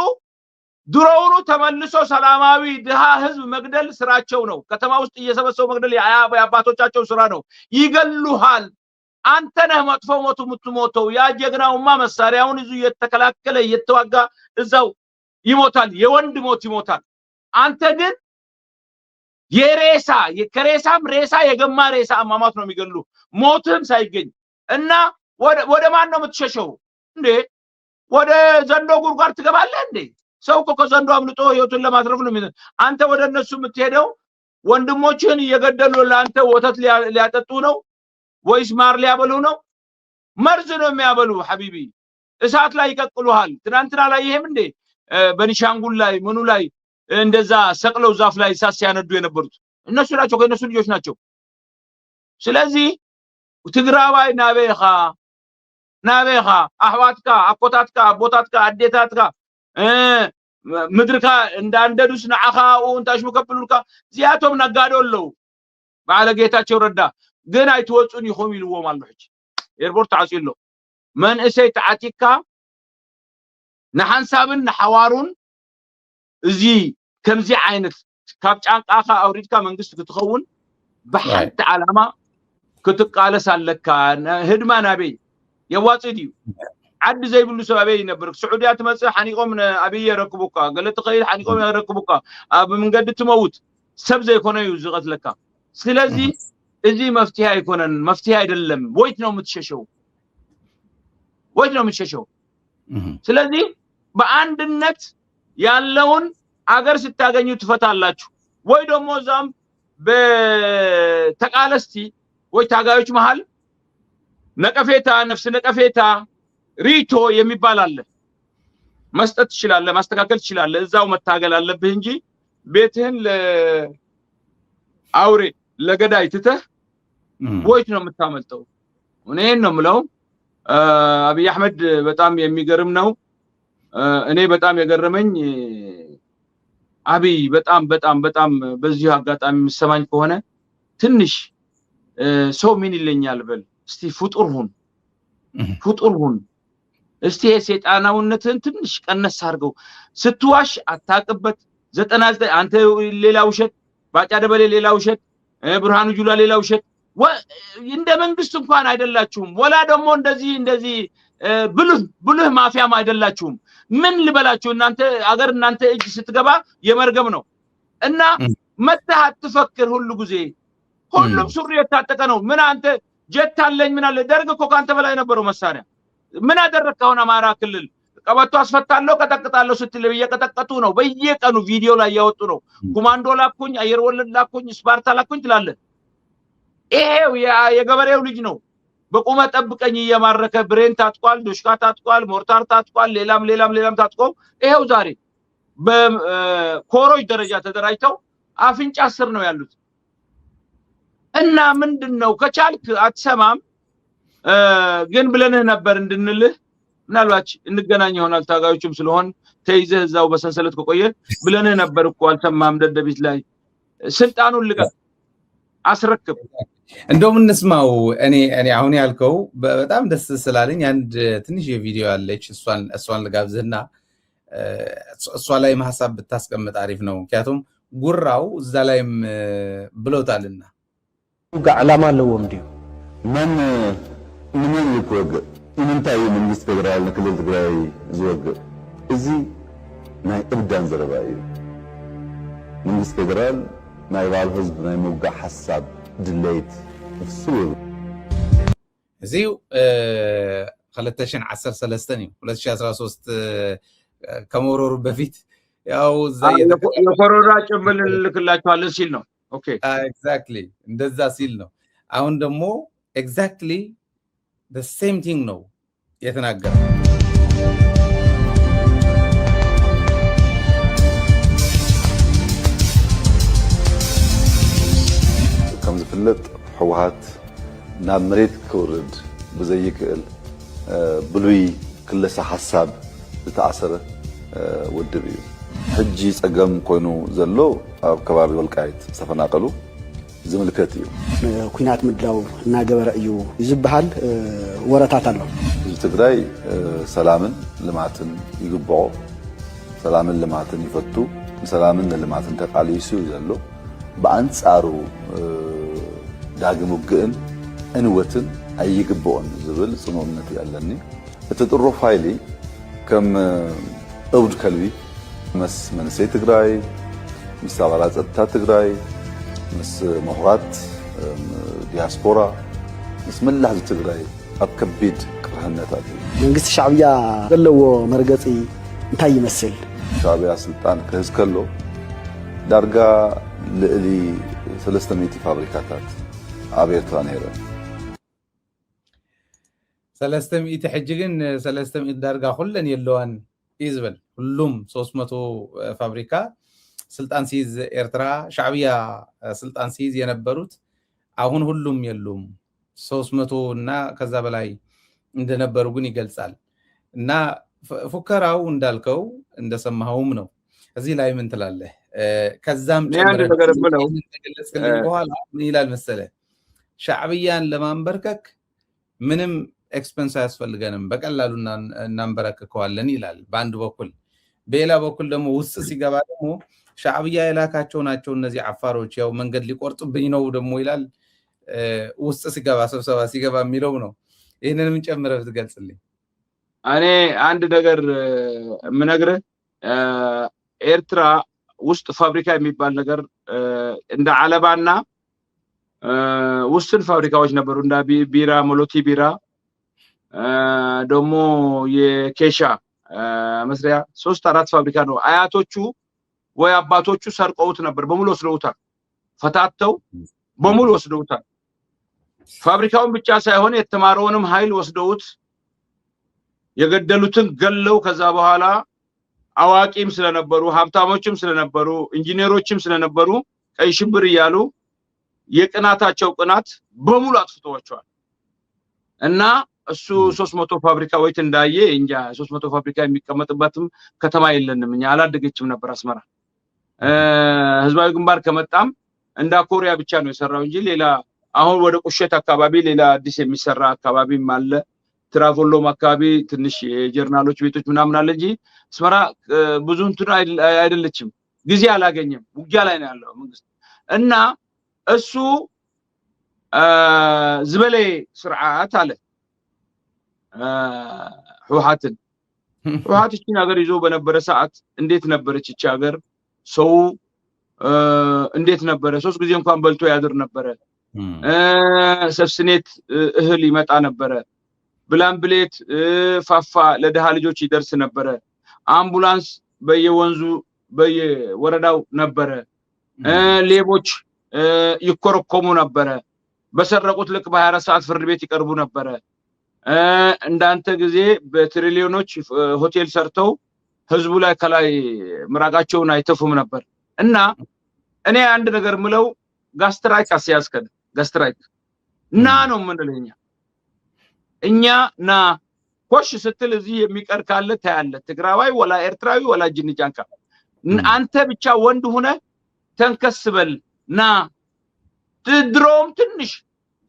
ድሮውኑ ተመልሶ ሰላማዊ ድሃ ህዝብ መግደል ስራቸው ነው። ከተማ ውስጥ እየሰበሰቡ መግደል የአባቶቻቸው ስራ ነው። ይገሉሃል። አንተ ነህ መጥፎ ሞቱ የምትሞተው። ያ ጀግናውማ መሳሪያውን ይዞ እየተከላከለ እየተዋጋ እዛው ይሞታል። የወንድ ሞት ይሞታል። አንተ ግን ከሬሳም ሬሳ የገማ ሬሳ አማማት ነው የሚገሉ ሞትም ሳይገኝ እና ወደ ማን ነው የምትሸሸው እንዴ? ወደ ዘንዶ ጉርጓር ትገባለህ እንዴ? ሰው እኮ ከዘንዶ አምልጦ ህይወቱን ለማትረፍ ነው። አንተ ወደ እነሱ የምትሄደው ወንድሞችህን እየገደሉ ለአንተ ወተት ሊያጠጡ ነው ወይስ ማር ሊያበሉ ነው? መርዝ ነው የሚያበሉ ሐቢቢ። እሳት ላይ ይቀቅሉሃል። ትናንትና ላይ ይሄም እንዴ በኒሻንጉል ላይ ምኑ ላይ እንደዛ ሰቅለው ዛፍ ላይ እሳት ሲያነዱ የነበሩት እነሱ ናቸው፣ ከነሱ ልጆች ናቸው። ስለዚህ ትግራዋይ ናቤኻ አህዋትካ አቆታትካ አቦታትካ አዴታትካ ምድርካ እንዳንደዱስ ንዓኻኡ እንታሽሙ ከብሉልካ ዚያቶም ነጋዶለው ባለ ጌታቸው ረዳ ግን አይትወጹን ይኹም ይልዎም አለሁ። ኤርፖርት ዓጺሎ መንእሰይ ተዓቲካ ንሓንሳብን ንሓዋሩን እዚ ከምዚ ዓይነት ካብ ጫንቃኻ አውሪድካ መንግስት ክትኸውን ብሓንቲ ዓላማ ክትቃለስ ኣለካ ህድማ ናበይ የዋፅድ እዩ ዓዲ ዘይብሉ ሰብ አበይ ነበር ስዑድያ ትመጽእ ሓኒቆም አብይ የረክቡካ ገለተ ኸይድ ሓኒቆም የረክቡካ ኣብ መንገዲ ትመውት ሰብ ዘይኮነ እዩ ዝቀትለካ ስለዚ እዚ መፍትሄ አይኮነን መፍትሄ አይደለም ወይት ነው የምትሸሸው ስለዚ በአንድነት ያለውን አገር ስታገኙ ትፈታላችሁ ወይ ደግሞ ዛም በተቃለስቲ ወይ ታጋዮች መሃል ነቀፌታ ነፍስ ነቀፌታ ሪቶ የሚባል አለ መስጠት ይችላል ማስተካከል ይችላል እዛው መታገል አለብህ እንጂ ቤትህን ለአውሬ ለገዳይ ትተህ ወይት ነው የምታመልጠው እኔን ነው ምለው አብይ አህመድ በጣም የሚገርም ነው እኔ በጣም የገረመኝ አብይ በጣም በዚህ አጋጣሚ ምሰማኝ ከሆነ ትንሽ ሰው ምን ይለኛል በል እስቲ ፍጡር ሁን እስቲ የሰይጣናውነትን ትንሽ ቀነስ አድርገው ስትዋሽ አታቅበት 99 አንተ ሌላ ውሸት ባጫ ደበሌ ሌላ ውሸት ብርሃኑ ጁላ ሌላ ውሸት እንደ መንግስት እንኳን አይደላችሁም ወላ ደግሞ እንደዚህ ብልህ ማፊያም አይደላችሁም ምን ልበላችሁ እናንተ እጅ ስትገባ የመርገም ነው እና መተህ አትፈክር ሁሉ ጊዜ ሁሉም ሱሪ የታጠቀ ነው ምን አንተ ጀት አለኝ ምን አለ ደርግ እኮ ካንተ በላይ ነበረው መሳሪያ ምን አደረከውና አማራ ክልል ቀበቶ አስፈታለሁ ቀጠቅጣለሁ ስትል በየቀጠቀጡ ነው በየቀኑ ቪዲዮ ላይ ያወጡ ነው ኮማንዶ ላኩኝ አየር ወለድ ላኩኝ ስፓርታ ላኩኝ ትላለ ይሄው የገበሬው ልጅ ነው በቁመ ጠብቀኝ እየማረከ ብሬን ታጥቋል ዶሽካ ታጥቋል ሞርታር ታጥቋል ሌላም ታጥቆ ይሄው ዛሬ በኮሮጅ ደረጃ ተደራጅተው አፍንጫ ስር ነው ያሉት እና ምንድነው ከቻልክ አትሰማም ግን ብለንህ ነበር እንድንልህ ምናልባት እንገናኝ ይሆናል ታጋዮችም ስለሆን ተይዘህ እዛው በሰንሰለት ከቆየ ብለንህ ነበር እኮ አልሰማም ደደቢት ላይ ስልጣኑን ልቀቅ አስረክብ እንደውም እንስማው እኔ አሁን ያልከው በጣም ደስ ስላለኝ አንድ ትንሽ የቪዲዮ አለች እሷን ልጋብዝና እሷ ላይ ሐሳብ ብታስቀምጥ አሪፍ ነው ምክንያቱም ጉራው እዛ ላይም ብሎታልና ዓላማ አለውም ዲዩ ምን ይቆገ እንንታይ መንግስት ፌደራል ክልል ትግራይ ዝወገ እዚ ናይ እብዳን ዘረባዩ መንግስት ፌደራል ናይ ባል ህዝብ ናይ ሙጋ ሐሳብ ድሌት ፍሱር እዚው 2013 እዩ 2013 ከመሮሩ በፊት ያው ዘይ የኮሮና ጭምብል ልክላችኋለን ሲል ነው ኦኬ ኤግዛክትሊ እንደዛ ሲል ነው አሁን ደግሞ ኤግዛክትሊ the same thing ነው የተናገረው ከም ዝፍለጥ ሕወሓት ናብ መሬት ክውርድ ብዘይክእል ብሉይ ክለሳ ሐሳብ ዝተኣሰረ ውድብ እዩ ሕጂ ፀገም ኮይኑ ዘሎ ኣብ ከባቢ ወልቃይት ዝተፈናቀሉ ዝምልከት እዩ ኩናት ምድላው እናገበረ እዩ ዝብሃል ወረታት ኣሎ ህዝቢ ትግራይ ሰላምን ልማትን ይግብዖ ሰላምን ልማትን ይፈቱ ሰላምን ልማትን ተቃሊሱ ዘሎ በአንጻሩ ዳግም ውግእን እንወትን አይግብዖን ዝብል ጽኑዕነት ያለኒ እትጥሮ ፋይሊ ከም እብድ ከልቢ መስ መንሰይ ትግራይ ምስ አባላት ጸጥታ ትግራይ ምስ ምሁራት ዲያስፖራ ምስ መላህ ትግራይ ኣብ ከቢድ ቅርህነታት መንግስት ሻዕብያ ዘለዎ መርገጺ እንታይ ይመስል ሻዕብያ ስልጣን ክህዝ ከሎ ዳርጋ ልዕሊ 300 ፋብሪካታት ኣብ ኤርትራ ነይረን 300 ሕጂ ግን 300 ዳርጋ ሁለን የለዋን ይዝብል ሁሉም 300 ፋብሪካ ስልጣን ሲይዝ ኤርትራ ሻዕብያ ስልጣን ሲይዝ የነበሩት አሁን ሁሉም የሉም 300 እና ከዛ በላይ እንደነበሩ ግን ይገልጻል እና ፉከራው እንዳልከው እንደሰማኸውም ነው እዚህ ላይ ምን ትላለህ ከዛም ተገለጽክልኝ በኋላ ምን ይላል መሰለ ሻዕብያን ለማንበርከክ ምንም ኤክስፐንስ አያስፈልገንም በቀላሉ እናንበረክከዋለን ይላል በአንድ በኩል። በሌላ በኩል ደግሞ ውስጥ ሲገባ ደግሞ ሻዕብያ የላካቸው ናቸው እነዚህ አፋሮች ያው መንገድ ሊቆርጡብኝ ነው ደግሞ ይላል። ውስጥ ሲገባ ስብሰባ ሲገባ የሚለው ነው። ይህንንም ጨምረህ ብትገልጽልኝ። እኔ አንድ ነገር የምነግርህ ኤርትራ ውስጥ ፋብሪካ የሚባል ነገር እንደ አለባና ውስን ፋብሪካዎች ነበሩ። እንደ ቢራ ሞሎቲ ቢራ ደግሞ የኬሻ መስሪያ 3-4 ፋብሪካ ነው። አያቶቹ ወይ አባቶቹ ሰርቀውት ነበር፣ በሙሉ ወስደውታል። ፈታተው በሙሉ ወስደውታል። ፋብሪካውን ብቻ ሳይሆን የተማረውንም ኃይል ወስደውት የገደሉትን ገለው ከዛ በኋላ አዋቂም ስለነበሩ ሀብታሞችም ስለነበሩ ኢንጂነሮችም ስለነበሩ ቀይ ሽብር እያሉ የቅናታቸው ቅናት በሙሉ አጥፍተዋቸዋል። እና እሱ 300 ፋብሪካ ወይት እንዳየ እንጃ 300 ፋብሪካ የሚቀመጥበትም ከተማ የለንም። እኛ አላደገችም ነበር አስመራ። ህዝባዊ ግንባር ከመጣም እንዳ ኮሪያ ብቻ ነው የሰራው እንጂ ሌላ አሁን ወደ ቁሸት አካባቢ ሌላ አዲስ የሚሰራ አካባቢም አለ። ትራቮሎም አካባቢ ትንሽ የጀርናሎች ቤቶች ምናምን አለ እንጂ አስመራ ብዙ እንትን አይደለችም። ጊዜ አላገኘም። ውጊያ ላይ ነው ያለው መንግስት እና እሱ ዝበለ ስርዓት አለ ህወሓትን እቺን ሀገር ይዞ በነበረ ሰዓት እንዴት ነበረች እቺ ሀገር? ሰው እንዴት ነበረ? 3 ጊዜ እንኳን በልቶ ያድር ነበረ። ሰብስኔት እህል ይመጣ ነበረ። ብላምብሌት ፋፋ ለደሃ ልጆች ይደርስ ነበረ። አምቡላንስ በየወንዙ በየወረዳው ነበረ። ሌቦች ይኮረኮሙ ነበረ። በሰረቁት ልክ በ24 ሰዓት ፍርድ ቤት ይቀርቡ ነበረ። እንዳንተ ጊዜ በትሪሊዮኖች ሆቴል ሰርተው ህዝቡ ላይ ከላይ ምራቃቸውን አይተፉም ነበር። እና እኔ አንድ ነገር ምለው ጋስትራይክ አስያዝከን ጋስትራይክ ና ነው ምንለኛ እኛ ና ኮሽ ስትል እዚህ የሚቀር ካለ ታያለ። ትግራዋይ ወላ ኤርትራዊ ወላ ጅንጃንካ አንተ ብቻ ወንድ ሆነ ተንከስበል ና። ድሮም ትንሽ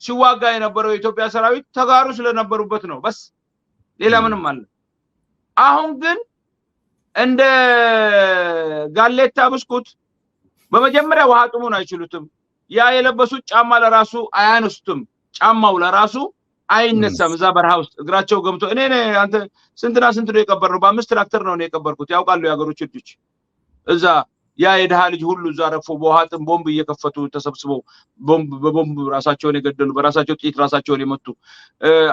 ሲዋጋ የነበረው የኢትዮጵያ ሰራዊት ተጋሩ ስለነበሩበት ነው በስ ሌላ ምንም አለ። አሁን ግን እንደ ጋሌታ ብስኩት በመጀመሪያ ውሃ ጥሙን አይችሉትም። ያ የለበሱት ጫማ ለራሱ አያነሱትም። ጫማው ለራሱ አይነሳም። እዛ በረሃ ውስጥ እግራቸው ገምቶ እኔ አንተ ስንትና ስንት ነው የቀበርነው? በ5 ትራክተር ነው የቀበርኩት። ያውቃሉ ያገሮች ልጆች እዛ ያ የደሃ ልጅ ሁሉ እዛ ረፎ በውሃ ጥም ቦምብ እየከፈቱ ተሰብስበው በቦምብ ራሳቸውን የገደሉ በራሳቸው ጥይት ራሳቸውን የመቱ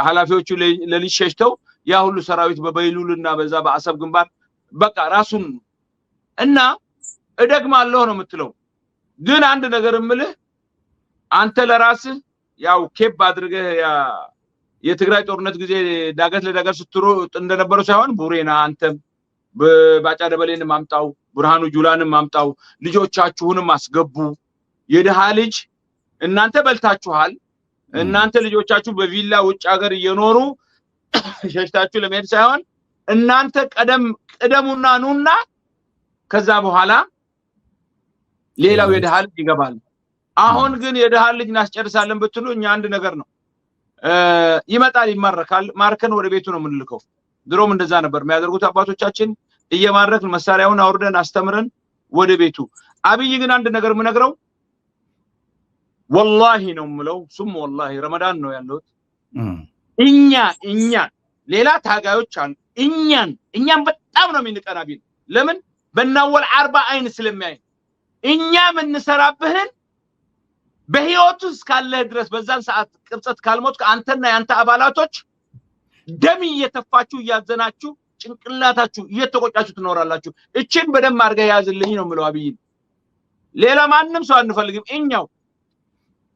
ኃላፊዎቹ ለሊት ሸሽተው ያ ሁሉ ሰራዊት በበይሉልና በዛ በአሰብ ግንባር በቃ ራሱን እና እደግማለሁ ነው የምትለው። ግን አንድ ነገር እምልህ አንተ ለራስህ ያው ኬፕ አድርገህ ያ የትግራይ ጦርነት ጊዜ ዳገት ለዳገት ስትሮጥ እንደነበረው ሳይሆን ቡሬና አንተም በባጫ ደበሌንም ማምጣው ብርሃኑ ጁላንም ማምጣው ልጆቻችሁንም አስገቡ። የደሃ ልጅ እናንተ በልታችኋል። እናንተ ልጆቻችሁ በቪላ ውጭ ሀገር እየኖሩ ሸሽታችሁ ለመሄድ ሳይሆን እናንተ ቀደሙና ኑና ከዛ በኋላ ሌላው የደሃ ልጅ ይገባል። አሁን ግን የደሃ ልጅ እናስጨርሳለን ብትሉ እኛ አንድ ነገር ነው ይመጣል ይማረካል። ማርከን ወደ ቤቱ ነው የምንልከው። ድሮም እንደዛ ነበር የሚያደርጉት አባቶቻችን። እየማረክን መሳሪያውን አውርደን አስተምረን ወደ ቤቱ። አብይ ግን አንድ ነገር የምነግረው ወላሂ ነው የምለው ሱም ወላሂ ረመዳን ነው ያለው እኛ ሌላ ታጋዮች አሉ። እኛን በጣም ነው የሚንቀና ቢል ለምን በእናወል 40 አይን ስለሚያይ እኛ የምንሰራብህን በህይወቱ እስካለ ድረስ በዛን ሰዓት ቅርጸት ካልሞት አንተና ያንተ አባላቶች ደም እየተፋችሁ እያዘናችሁ ጭንቅላታችሁ እየተቆጫችሁ ትኖራላችሁ። እቺን በደም አድርገህ ያዝልኝ ነው የምለው አብይ። ሌላ ማንም ሰው አንፈልግም። እኛው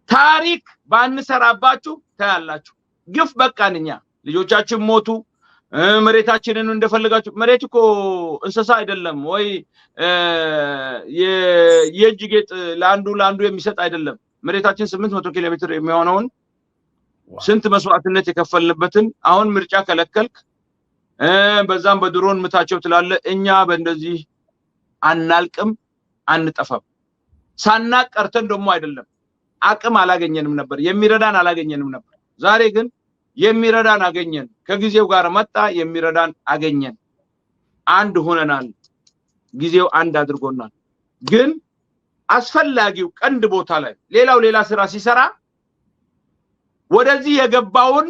ታሪክ ባንሰራባችሁ ታያላችሁ። ግፍ በቃን። እኛ ልጆቻችን ሞቱ። መሬታችንን እንደፈልጋችሁ መሬት እኮ እንስሳ አይደለም ወይ የእጅ ጌጥ ለአንዱ የሚሰጥ አይደለም። መሬታችን 800 ኪሎ ሜትር የሚሆነውን ስንት መስዋዕትነት የከፈልንበትን አሁን ምርጫ ከለከልክ በዛም በድሮን ምታቸው ትላለ። እኛ በእንደዚህ አናልቅም አንጠፋም። ሳናቅ ቀርተን ደግሞ አይደለም አቅም አላገኘንም ነበር፣ የሚረዳን አላገኘንም ነበር። ዛሬ ግን የሚረዳን አገኘን ከጊዜው ጋር መጣ የሚረዳን አገኘን አንድ ሆነናል ጊዜው አንድ አድርጎናል ግን አስፈላጊው ቀንድ ቦታ ላይ ሌላ ስራ ሲሰራ ወደዚህ የገባውን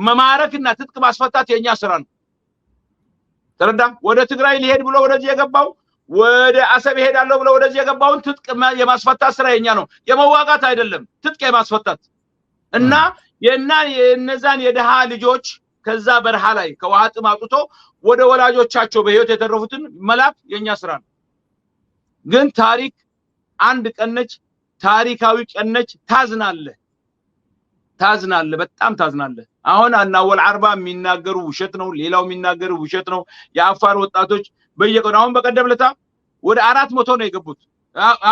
መማረክና ትጥቅ ማስፈታት የኛ ስራ ነው ተረዳ ወደ ትግራይ ሊሄድ ብሎ ወደዚህ የገባው ወደ አሰብ ይሄዳለው ብሎ ወደዚህ የገባውን ትጥቅ የማስፈታት ስራ የኛ ነው የመዋጋት አይደለም ትጥቅ የማስፈታት እና የነዛን የደሃ ልጆች ከዛ በረሃ ላይ ከውሃ ጥም አውጥቶ ወደ ወላጆቻቸው በህይወት የተረፉትን መላክ የኛ ስራ ነው ግን ታሪክ አንድ ቀነች ታሪካዊ ቀነች ታዝናለ በጣም ታዝናለ አሁን አናወል አርባ የሚናገሩ ውሸት ነው ሌላው የሚናገሩ ውሸት ነው የአፋር ወጣቶች በየቀኑ አሁን በቀደምለታ ወደ 400 ነው የገቡት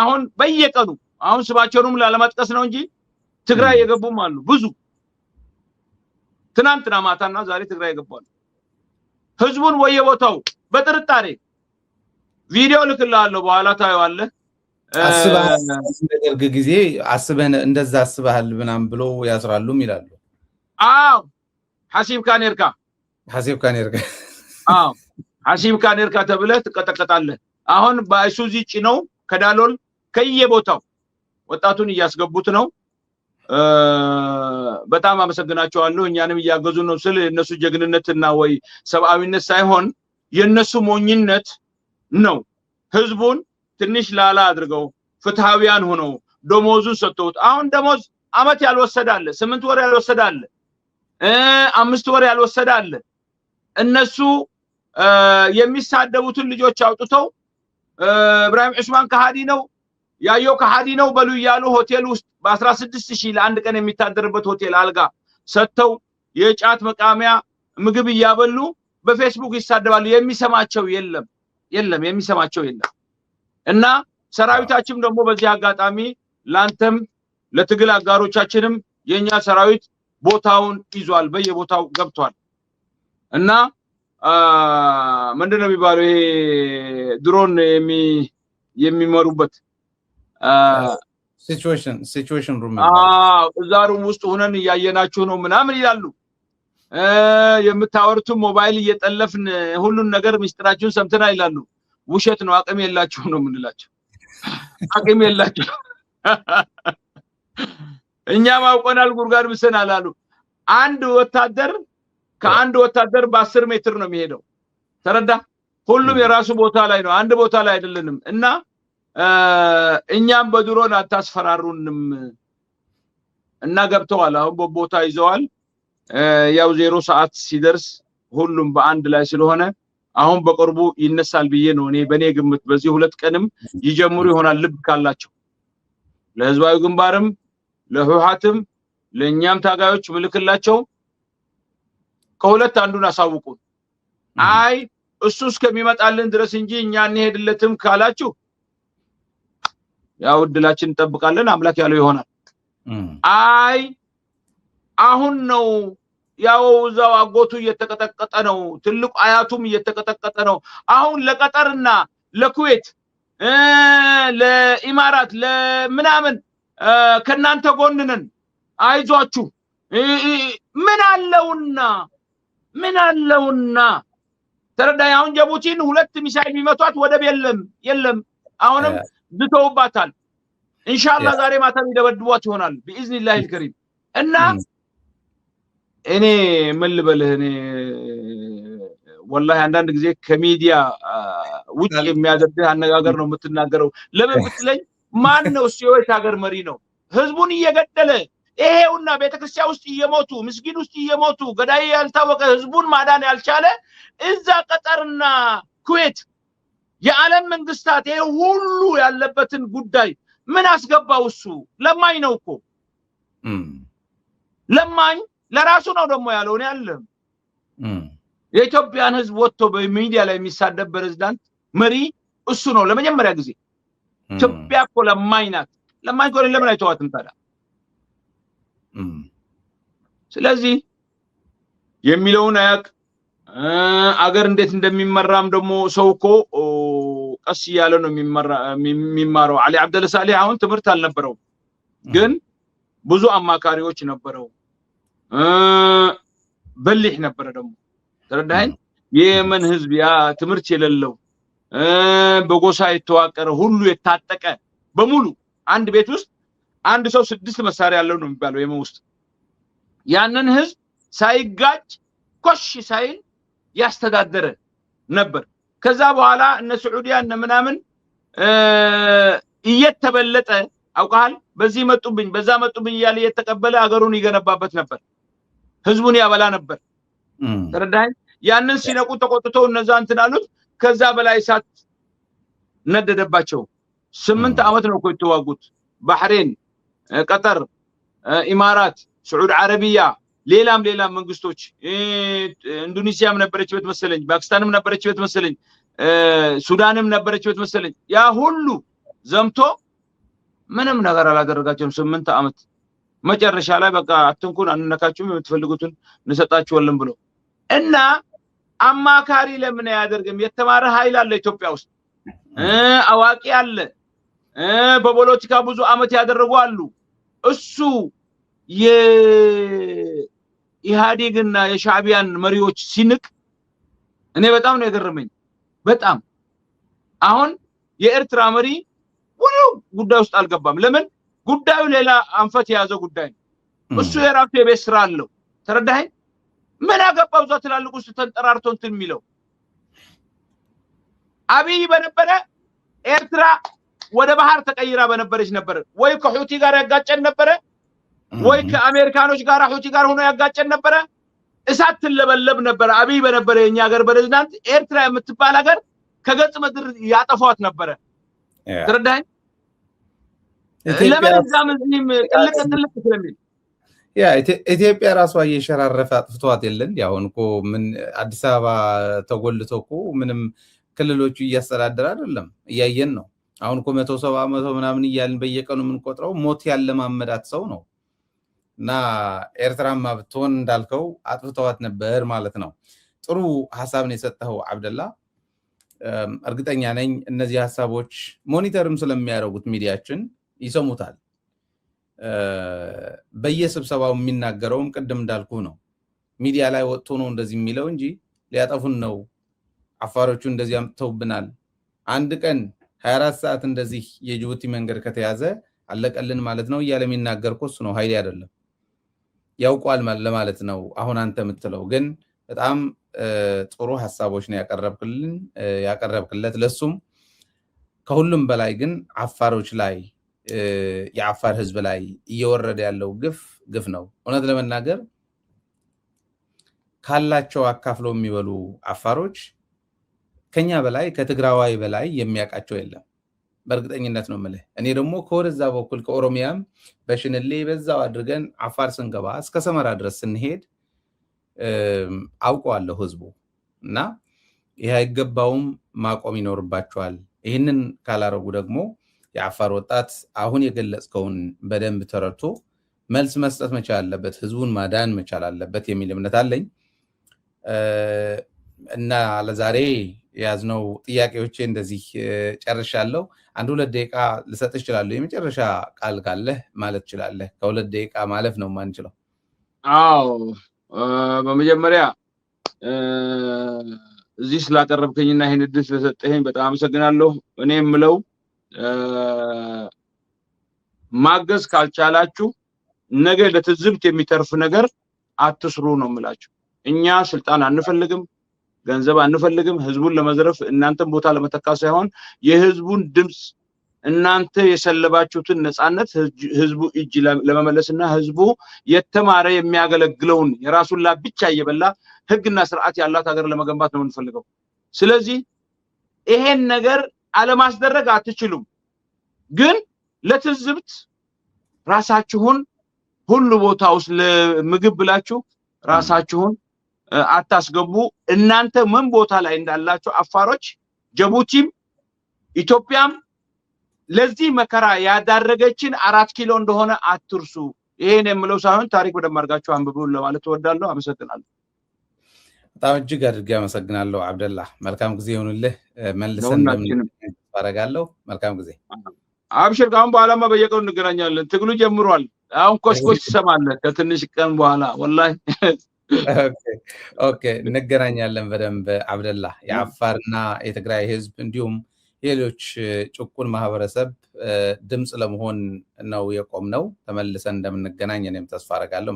አሁን በየቀኑ አሁን ስባቸውንም ላለማጥቀስ ነው እንጂ ትግራይ የገቡም አሉ ብዙ ትናንትና ማታና ዛሬ ትግራይ የገባሉ ህዝቡን ወየቦታው በጥርጣሬ ቪዲዮ ልክልሃለሁ በኋላ ታየዋለህ አስበህ ጊዜ አስበህ እንደዛ አስበሃል ምናምን ብሎ ያስራሉም ይላሉ አዎ ሐሲብ ካኔርካ አዎ ሐሲብ ካኔርካ ተብለህ ትቀጠቀጣለህ አሁን በአይሱዚ ጭነው ከዳሎል ከየቦታው ወጣቱን እያስገቡት ነው በጣም አመሰግናቸዋለሁ እኛንም እያገዙ ነው ስለ እነሱ ጀግንነትና ወይ ሰብአዊነት ሳይሆን የነሱ ሞኝነት ነው ህዝቡን ትንሽ ላላ አድርገው ፍትሃዊያን ሆነው ደሞዙን ሰጥተውት አሁን ደሞዝ አመት ያልወሰዳለ 8 ወር ያልወሰዳለ 5 ወር ያልወሰዳለ እነሱ የሚሳደቡትን ልጆች አውጥተው ኢብራሂም ዑስማን ከሃዲ ነው ያየው ከሃዲ ነው በሉ ያሉ ሆቴል ውስጥ በ16000 ለአንድ ቀን የሚታደርበት ሆቴል አልጋ ሰጥተው የጫት መቃሚያ ምግብ ያበሉ በፌስቡክ ይሳደባሉ የሚሰማቸው የለም የሚሰማቸው የለም እና ሰራዊታችን ደግሞ በዚህ አጋጣሚ ላንተም ለትግል አጋሮቻችንም የኛ ሰራዊት ቦታውን ይዟል በየቦታው ገብቷል እና ምንድነው የሚባለው ይሄ ድሮን የሚመሩበት ሲቹዌሽን ሩም እዛ ሩም ውስጥ ሆነን ያየናችሁ ነው ምናምን ይላሉ የምታወርቱ ሞባይል እየጠለፍን ሁሉን ነገር ሚስጥራችሁን ሰምተና ይላሉ ውሸት ነው አቅም የላችሁ ነው ምንላችሁ አቅም የላችሁ እኛ ማውቀናል ጉርጋድ ብሰናል አሉ አንድ ወታደር ከአንድ ወታደር በ10 ሜትር ነው የሚሄደው ተረዳ ሁሉም የራሱ ቦታ ላይ ነው አንድ ቦታ ላይ አይደለንም እና እኛም በድሮን አታስፈራሩንም እና ገብተዋል አሁን ቦታ ይዘዋል ያው 0 ሰዓት ሲደርስ ሁሉም በአንድ ላይ ስለሆነ አሁን በቅርቡ ይነሳል ብዬ ነው እኔ በኔ ግምት በዚህ 2 ቀንም ይጀምሩ ይሆናል ልብ ካላቸው ለህዝባዊ ግንባርም ለህወሓትም ለኛም ታጋዮች ምልክላቸው ከሁለት አንዱን አሳውቁ አይ እሱ እስከሚመጣልን ድረስ እንጂ እኛ እንሄድለትም ካላችሁ ያው ድላችን እንጠብቃለን አምላክ ያለው ይሆናል አይ አሁን ነው ያው እዛው አጎቱ እየተቀጠቀጠ ነው ትልቁ አያቱም እየተቀጠቀጠ ነው አሁን ለቀጠርና ለኩዌት ለኢማራት ለምናምን ከናንተ ጎንነን አይዟችሁ ምን አለውና ተረዳይ አሁን ጅቡቲን 2 ሚሳይል ቢመቷት ወደብ የለም አሁንም ዝተውባታል ኢንሻአላህ ዛሬ ማታ ይደበድቧት ይሆናል باذنillah الكريم እና እኔ ምን ልበልህ እኔ والله አንዳንድ ጊዜ ከሚዲያ ውጭ የሚያደርግህ አነጋገር ነው የምትናገረው ለምን ብትለኝ ማን ነው ሲዮሽ ሀገር መሪ ነው ህዝቡን እየገደለ ይሄውና ቤተክርስቲያን ውስጥ እየሞቱ መስጊድ ውስጥ እየሞቱ ገዳይ ያልታወቀ ህዝቡን ማዳን ያልቻለ እዛ ቀጠርና ኩዌት የዓለም መንግስታት ይሄ ሁሉ ያለበትን ጉዳይ ምን አስገባው እሱ ለማኝ ነው እኮ ለማኝ ለራሱ ነው ደግሞ ያለው ነው ያለም የኢትዮጵያን ህዝብ ወጥቶ በሚዲያ ላይ የሚሳደብ ፕሬዝዳንት መሪ እሱ ነው ለመጀመሪያ ጊዜ ኢትዮጵያ እኮ ለማኝ ናት ለማኝ እኮ ለምን አይተዋትም ታዲያ ስለዚህ የሚለውን አያቅ አገር እንዴት እንደሚመራም ደግሞ ሰው እኮ ቀስ ያለ ነው የሚማረው አሊ አብደል ሳሊህ አሁን ትምህርት አልነበረው ግን ብዙ አማካሪዎች ነበረው በልህ ነበር ደግሞ ተረዳኸኝ የየመን ህዝብ ያ ትምርት የሌለው በጎሳ የተዋቀረ ሁሉ የታጠቀ በሙሉ አንድ ቤት ውስጥ አንድ ሰው 6 መሳሪያ ያለው ነው የሚባለው የመን ውስጥ ያንን ህዝብ ሳይጋጭ ኮሽ ሳይል ያስተዳደረ ነበር ከዛ በኋላ እነ ሳዑዲያ እነ ምናምን እየተበለጠ አውቃል በዚህ መጡብኝ በዛ መጡብኝ ያለ የተቀበለ አገሩን ይገነባበት ነበር ህዝቡን ያበላ ነበር ተረዳኸኝ ያንን ሲነቁ ተቆጥተው እነዛ እንትናሉት ከዛ በላይ ሳት ነደደባቸው 8 አመት ነው የተዋጉት ባህሬን ቀጠር ኢማራት ሳዑዲ አረቢያ ሌላም መንግስቶች ኢንዶኔሲያም ነበረችበት መሰለኝ ፓኪስታንም ነበረችበት መሰለኝ ሱዳንም ነበረችበት መሰለኝ ያ ሁሉ ዘምቶ ምንም ነገር አላደረጋቸውም 8 አመት መጨረሻ ላይ በቃ አትንኩን አንነካችሁም የምትፈልጉትን እንሰጣችኋለን ብሎ እና አማካሪ ለምን ያደርግም የተማረ ኃይል አለ ኢትዮጵያ ውስጥ አዋቂ አለ በፖለቲካ ብዙ አመት ያደረጉ አሉ እሱ የኢህአዴግና የሻዕቢያን መሪዎች ሲንቅ እኔ በጣም ነው የገረመኝ በጣም አሁን የኤርትራ መሪ ሁሉ ጉዳይ ውስጥ አልገባም ለምን ጉዳዩ ሌላ አንፈት የያዘው ጉዳይ ነው እሱ የራሱ የቤት ስራ አለው ተረዳኸኝ ምን አገባው እዛ ትላልቅ ውስጥ ተንጠራርቶ እንትን የሚለው አብይ በነበረ ኤርትራ ወደ ባህር ተቀይራ በነበረች ነበር ወይ ከሁቲ ጋር ያጋጨን ነበር ወይ ከአሜሪካኖች ጋር ሁቲ ጋር ሆኖ ያጋጨን ነበር እሳት ትለበለብ ነበር አብይ በነበረ የኛ ሀገር ፕሬዝዳንት ኤርትራ የምትባል ሀገር ከገጽ ምድር ያጠፋት ነበር ተረዳኸኝ ለምን ዛምዝም ትልቅ ስለሚል ያ ኢትዮጵያ ራሷ እየሸራረፈ አጥፍቷት የለን ያውን እኮ ምን አዲስ አበባ ተጎልቶኮ ምንም ክልሎቹ እያስተዳደረ አይደለም እያየን ነው አሁን እኮ 170 ምናምን እያልን በየቀኑ ምን ቆጥረው ሞት ያለ ማመዳት ሰው ነው እና ኤርትራማ ብትሆን እንዳልከው አጥፍቷት ነበር ማለት ነው ጥሩ ሐሳብ ነው የሰጠው አብደላ እርግጠኛ ነኝ እነዚህ ሐሳቦች ሞኒተርም ስለሚያደርጉት ሚዲያችን ይሰሙታል በየስብሰባው የሚናገረውም ቅድም እንዳልኩ ነው ሚዲያ ላይ ወጥቶ ነው እንደዚህ የሚለው እንጂ ሊያጠፉን ነው አፋሮቹ እንደዚህ አምጥተውብናል አንድ ቀን 24 ሰዓት እንደዚህ የጅቡቲ መንገድ ከተያዘ አለቀልን ማለት ነው እያለ የሚናገር እሱ ነው ኃይል አይደለም ያውቋል ለማለት ነው አሁን አንተ የምትለው ግን በጣም ጥሩ ሐሳቦች ነው ያቀረብክለት ለሱም ከሁሉም በላይ ግን አፋሮች ላይ የአፋር ህዝብ ላይ እየወረደ ያለው ግፍ ነው እውነት ለመናገር ካላቸው አካፍለው የሚበሉ አፋሮች ከኛ በላይ ከትግራዋይ በላይ የሚያቃቸው የለም በእርግጠኝነት ነው ማለት እኔ ደግሞ ከወደዛ በኩል ከኦሮሚያም በሽንሌ በዛው አድርገን አፋር ስንገባ እስከ ሰመራ ድረስ ስንሄድ አውቀዋለሁ ህዝቡ እና ይሄ አይገባውም ማቆም ይኖርባቸዋል ይሄንን ካላረጉ ደግሞ የአፋር ወጣት አሁን የገለጽከውን በደንብ ተረድቶ መልስ መስጠት መቻል አለበት ህዝቡን ማዳን መቻል አለበት የሚል እምነት አለኝ እና ለዛሬ ያዝነው ጥያቄዎቼ እንደዚህ ጨርሻለሁ አንድ 2 ደቂቃ ልሰጥ እችላለሁ የመጨረሻ ቃል ካለ ማለት ይችላልህ ከ2 ደቂቃ ማለፍ ነው ማንችለው አዎ በመጀመሪያ እዚህ ስላቀረብከኝና ይሄን እድል ስለሰጠኸኝ በጣም አመሰግናለሁ እኔ የምለው ማገዝ ካልቻላችሁ ነገ ለትዝብት የሚተርፍ ነገር አትስሩ ነው የምላችሁ እኛ ስልጣን አንፈልግም ገንዘብ አንፈልግም ህዝቡን ለመዝረፍ እናንተም ቦታ ለመተካት ሳይሆን የህዝቡን ድምጽ እናንተ የሰለባችሁትን ነፃነት ህዝቡ እጅ ለመመለስና ህዝቡ የተማረ የሚያገለግለውን የራሱን ላብ ብቻ እየበላ ህግና ስርዓት ያላት ሀገር ለመገንባት ነው የምንፈልገው ስለዚህ ይሄን ነገር አለማስደረግ አትችሉም ግን ለትዝብት ራሳችሁን ሁሉ ቦታ ውስጥ ለምግብ ብላችሁ ራሳችሁን አታስገቡ እናንተ ምን ቦታ ላይ እንዳላችሁ አፋሮች ጅቡቲም ኢትዮጵያም ለዚህ መከራ ያዳረገችን 4 ኪሎ እንደሆነ አትርሱ ይሄን የምለው ሳይሆን ታሪክ ወደማርጋችሁ አንብቡ ለማለት ወዳለሁ አመሰግናለሁ በጣም እጅግ አድርጌ አመሰግናለሁ አብደላ መልካም ጊዜ ይሁንልህ መልሰን እንደምንባረጋለሁ መልካም ጊዜ አብሽር ጋር በኋላማ በየቀኑ እንገናኛለን ትግሉ ጀምሯል አሁን ኮሽኮሽ ትሰማለህ ከትንሽ ቀን በኋላ ወላሂ ኦኬ እንገናኛለን በደንብ አብደላ። የአፋርና የትግራይ ህዝብ እንዲሁም ሌሎች ጭቁን ማህበረሰብ ድምጽ ለመሆን ነው የቆምነው። ተመልሰን እንደምንገናኝ እኔም ተስፋ አደርጋለሁ።